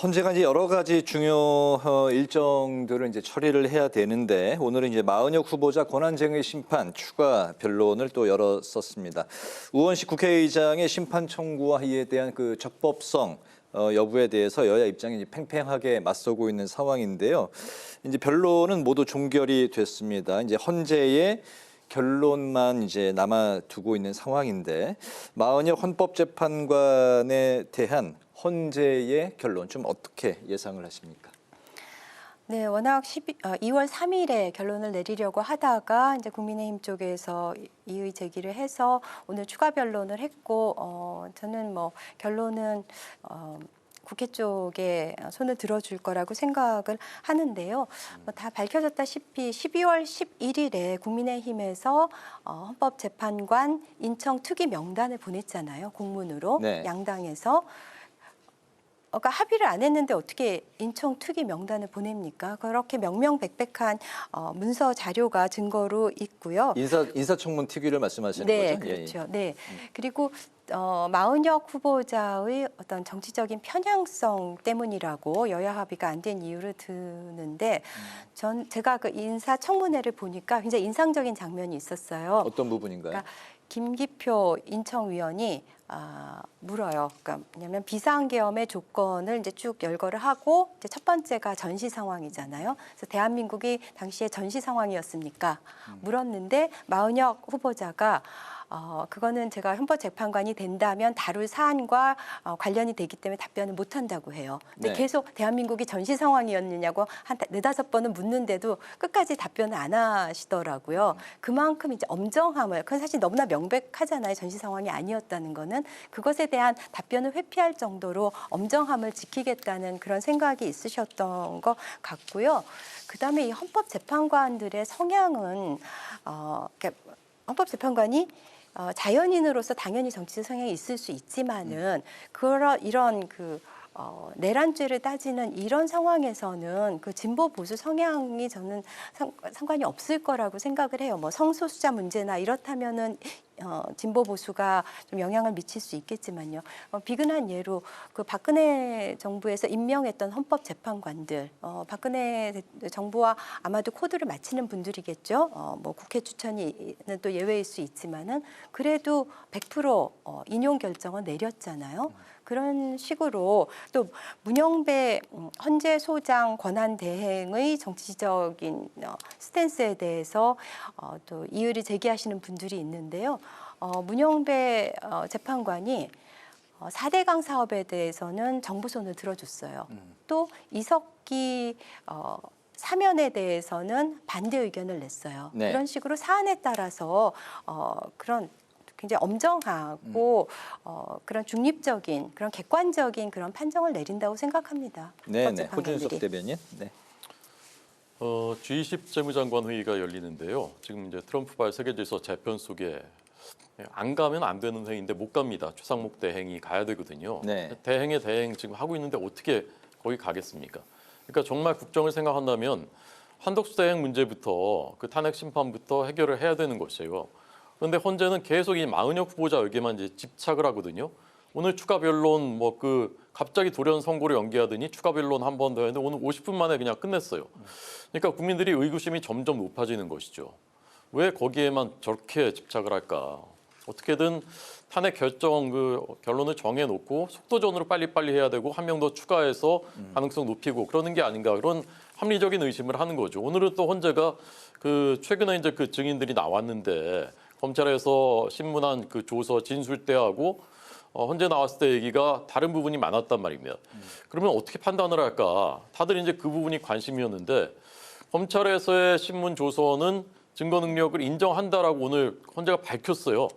헌재가 이제 여러 가지 중요 일정들을 이제 처리를 해야 되는데 오늘은 이제 마은혁 후보자 권한쟁의 심판 추가 변론을 또 열었었습니다. 우원식 국회의장의 심판 청구와 이에 대한 그 적법성 여부에 대해서 여야 입장이 이제 팽팽하게 맞서고 있는 상황인데요. 이제 변론은 모두 종결이 됐습니다. 이제 헌재의 결론만 이제 남아두고 있는 상황인데 마은혁 헌법재판관에 대한 헌재의 결론 좀 어떻게 예상을 하십니까? 네, 워낙 2월 3일에 결론을 내리려고 하다가 이제 국민의힘 쪽에서 이의 제기를 해서 오늘 추가 변론을 했고, 저는 뭐 결론은 국회 쪽에 손을 들어줄 거라고 생각을 하는데요. 다 밝혀졌다시피 12월 11일에 국민의힘에서 헌법재판관 인청 특위 명단을 보냈잖아요. 공문으로 네. 양당에서. 그러니까 합의를 안 했는데 어떻게 인청 특위 명단을 보냅니까? 그렇게 명명백백한 문서 자료가 증거로 있고요. 인사청문 특위를 말씀하시는 네, 거죠? 그렇죠. 예, 예. 네, 그리고 마은혁 후보자의 어떤 정치적인 편향성 때문이라고 여야 합의가 안 된 이유를 드는데, 제가 그 인사청문회를 보니까 굉장히 인상적인 장면이 있었어요. 어떤 부분인가요? 그러니까 김기표 인청위원이 물어요. 그러니까 왜냐하면 비상계엄의 조건을 이제 쭉 열거를 하고 이제 첫 번째가 전시 상황이잖아요. 그래서 대한민국이 당시에 전시 상황이었습니까? 물었는데 마은혁 후보자가 그거는 제가 헌법재판관이 된다면 다룰 사안과 관련이 되기 때문에 답변을 못 한다고 해요. 근데 네. 계속 대한민국이 전시 상황이었느냐고 한 4-5번은 묻는데도 끝까지 답변을 안 하시더라고요. 그만큼 이제 엄정함을, 그건 사실 너무나 명백하잖아요. 전시 상황이 아니었다는 거는. 그것에 대한 답변을 회피할 정도로 엄정함을 지키겠다는 그런 생각이 있으셨던 것 같고요. 그다음에 이 헌법재판관들의 성향은 헌법재판관이 자연인으로서 당연히 정치적 성향이 있을 수 있지만은 이런 내란죄를 따지는 이런 상황에서는 그 진보 보수 성향이 저는 상관이 없을 거라고 생각을 해요. 뭐 성소수자 문제나 이렇다면은 진보 보수가 좀 영향을 미칠 수 있겠지만요. 비근한 예로 그 박근혜 정부에서 임명했던 헌법재판관들, 박근혜 정부와 아마도 코드를 맞추는 분들이겠죠. 뭐 국회 추천이 또 예외일 수 있지만은 그래도 100% 인용 결정을 내렸잖아요. 그런 식으로 또 문영배 헌재 소장 권한 대행의 정치적인 스탠스에 대해서 또 이의를 제기하시는 분들이 있는데요. 문영배 재판관이 4대강 사업에 대해서는 정부 손을 들어줬어요. 또 이석기 사면에 대해서는 반대 의견을 냈어요. 네. 그런 식으로 사안에 따라서 그런 굉장히 엄정하고 그런 중립적인, 그런 객관적인 그런 판정을 내린다고 생각합니다. 네, 헌법재판관들이. 호준석 대변인. 네. G20 재무장관 회의가 열리는데요. 지금 이제 트럼프발 세계질서 재편 속에 안 가면 안 되는 회의인데 못 갑니다. 최상목 대행이 가야 되거든요. 네. 대행 지금 하고 있는데 어떻게 거기 가겠습니까? 그러니까 정말 국정을 생각한다면 한덕수 대행 문제부터 그 탄핵 심판부터 해결을 해야 되는 것이에요. 그런데 헌재는 계속 이 마은혁 후보자에게만 이제 집착을 하거든요. 오늘 추가 변론 갑자기 돌연 선고를 연기하더니 추가 변론 한 번 더 했는데 오늘 50분 만에 그냥 끝냈어요. 그러니까 국민들이 의구심이 점점 높아지는 것이죠. 왜 거기에만 저렇게 집착을 할까? 어떻게든 탄핵 결론을 정해놓고 속도전으로 빨리빨리 해야 되고 한 명 더 추가해서 가능성 높이고 그러는 게 아닌가, 그런 합리적인 의심을 하는 거죠. 오늘은 또 헌재가 최근에 이제 그 증인들이 나왔는데 검찰에서 신문한 그 조서 진술대하고 헌재 나왔을 때 얘기가 다른 부분이 많았단 말입니다. 그러면 어떻게 판단을 할까? 다들 이제 그 부분이 관심이었는데 검찰에서의 신문 조서는 증거 능력을 인정한다라고 오늘 헌재가 밝혔어요.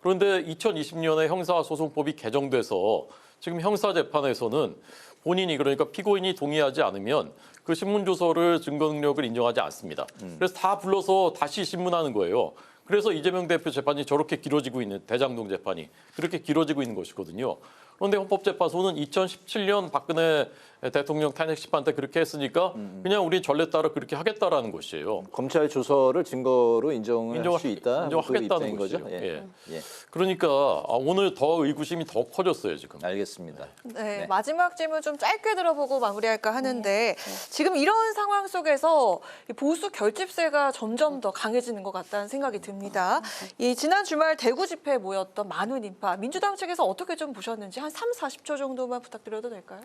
그런데 2020년에 형사소송법이 개정돼서 지금 형사재판에서는 본인이, 그러니까 피고인이 동의하지 않으면 그 신문 조서를 증거 능력을 인정하지 않습니다. 그래서 다 불러서 다시 신문하는 거예요. 그래서 이재명 대표 재판이 저렇게 길어지고 있는, 대장동 재판이 그렇게 길어지고 있는 것이거든요. 그런데 헌법재판소는 2017년 박근혜 대통령 탄핵 심판 때 그렇게 했으니까 그냥 우리 전례 따라 그렇게 하겠다라는 것이에요. 검찰 조서를 증거로 인정할 수 있다. 인정하겠다는 거죠. 거죠. 예. 예. 그러니까 오늘 더 의구심이 더 커졌어요 지금. 알겠습니다. 네, 마지막 질문 좀 짧게 들어보고 마무리할까 하는데 지금 이런 상황 속에서 보수 결집세가 점점 더 강해지는 것 같다는 생각이 듭니다. 이 지난 주말 대구 집회에 모였던 많은 인파, 민주당 측에서 어떻게 좀 보셨는지 한 30-40초 정도만 부탁드려도 될까요?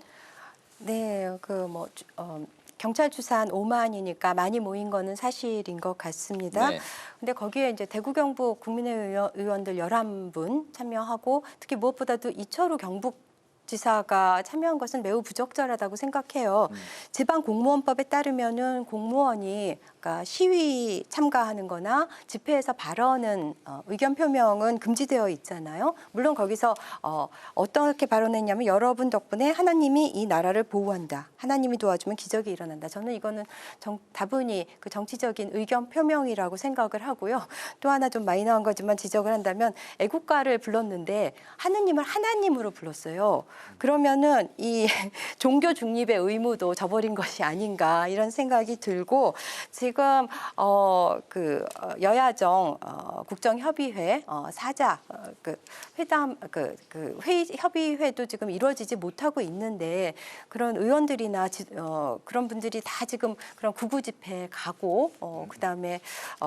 네, 경찰 추산 5만이니까 많이 모인 거는 사실인 것 같습니다. 네. 근데 거기에 이제 대구 경북 국민의힘 의원들 11분 참여하고 특히 무엇보다도 이철우 경북 지사가 참여한 것은 매우 부적절하다고 생각해요. 지방공무원법에 따르면은 공무원이 그러니까 시위 참가하는 거나 집회에서 발언은 의견 표명은 금지되어 있잖아요. 물론 거기서 어떻게 발언했냐면 여러분 덕분에 하나님이 이 나라를 보호한다. 하나님이 도와주면 기적이 일어난다. 저는 이거는 다분히 그 정치적인 의견 표명이라고 생각을 하고요. 또 하나 좀 마이너한 거지만 지적을 한다면 애국가를 불렀는데 하느님을 하나님으로 불렀어요. 그러면은 이 종교 중립의 의무도 저버린 것이 아닌가 이런 생각이 들고 지금 여야정 국정협의회 사자 회담 회의 협의회도 지금 이루어지지 못하고 있는데 그런 의원들이나 그런 분들이 다 지금 그런 구구 집회에 가고 그다음에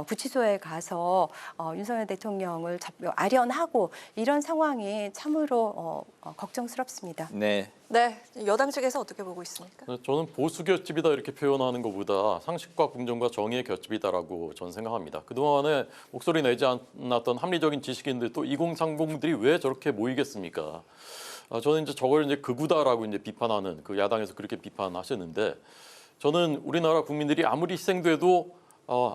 구치소에 가서 윤석열 대통령을 아련하고 이런 상황이 참으로 걱정스럽습니다. 네. 네, 여당 측에서 어떻게 보고 있습니까? 저는 보수 결집이다 이렇게 표현하는 것보다 상식과 공정과 정의의 결집이다라고 저는 생각합니다. 그동안에 목소리 내지 않았던 합리적인 지식인들 또 2030들이 왜 저렇게 모이겠습니까? 저는 이제 저걸 이제 극우다라고 이제 비판하는 그 야당에서 그렇게 비판하셨는데 저는 우리나라 국민들이 아무리 희생돼도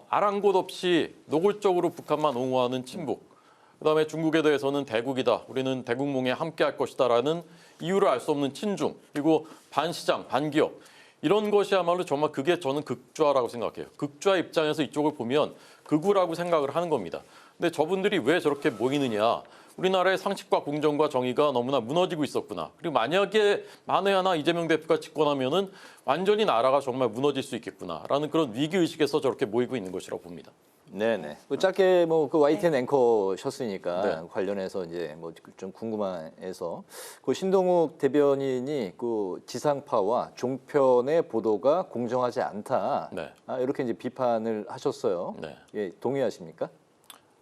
아랑곳 없이 노골적으로 북한만 옹호하는 친북, 그다음에 중국에 대해서는 대국이다, 우리는 대국몽에 함께할 것이다라는 이유를 알 수 없는 친중, 그리고 반시장, 반기업 이런 것이야말로 정말 그게 저는 극좌라고 생각해요. 극좌 입장에서 이쪽을 보면 극우라고 생각을 하는 겁니다. 근데 저분들이 왜 저렇게 모이느냐? 우리나라의 상식과 공정과 정의가 너무나 무너지고 있었구나. 그리고 만약에 만에 하나 이재명 대표가 집권하면은 완전히 나라가 정말 무너질 수 있겠구나라는 그런 위기 의식에서 저렇게 모이고 있는 것이라고 봅니다. 네네. 짧게 그 YTN 앵커셨으니까 관련해서 이제 좀 궁금해서 그 신동욱 대변인이 그 지상파와 종편의 보도가 공정하지 않다. 이렇게 이제 비판을 하셨어요. 네. 예, 동의하십니까?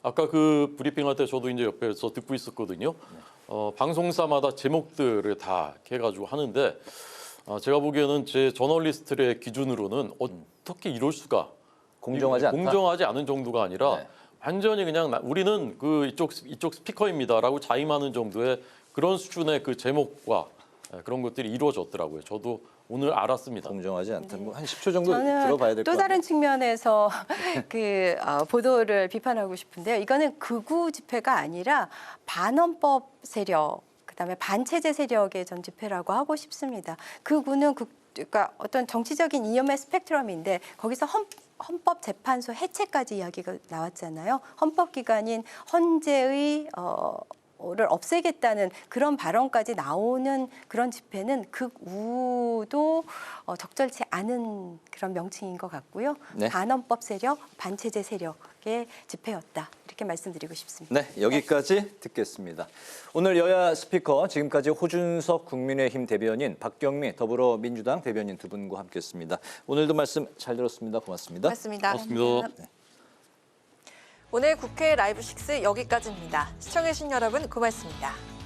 아까 그 브리핑할 때 저도 이제 옆에서 듣고 있었거든요. 방송사마다 제목들을 다 해가지고 하는데 제가 보기에는 제 저널리스트의 기준으로는 어떻게 이럴 수가 공정하지 않다. 공정하지 않은 정도가 아니라 완전히 그냥 우리는 그 이쪽 스피커입니다라고 자임하는 정도의 그런 수준의 그 제목과 그런 것들이 이루어졌더라고요. 저도 오늘 알았습니다. 공정하지 않다. 한 10초 정도 들어봐야 될 것 같아요. 또 다른 측면에서 그 보도를 비판하고 싶은데요. 이거는 극우 집회가 아니라 반헌법 세력, 그다음에 반체제 세력의 전 집회라고 하고 싶습니다. 극우는 그러니까 어떤 정치적인 이념의 스펙트럼인데 거기서 헌법재판소 해체까지 이야기가 나왔잖아요. 헌법기관인 헌재의 를 없애겠다는 그런 발언까지 나오는 그런 집회는 극우도 적절치 않은 그런 명칭인 것 같고요. 네. 반헌법 세력, 반체제 세력의 집회였다. 이렇게 말씀드리고 싶습니다. 네, 여기까지 듣겠습니다. 오늘 여야 스피커 지금까지 호준석 국민의힘 대변인, 박경미 더불어민주당 대변인 두 분과 함께했습니다. 오늘도 말씀 잘 들었습니다. 고맙습니다. 고맙습니다. 고맙습니다. 네. 오늘 국회 라이브 6 여기까지입니다. 시청해주신 여러분 고맙습니다.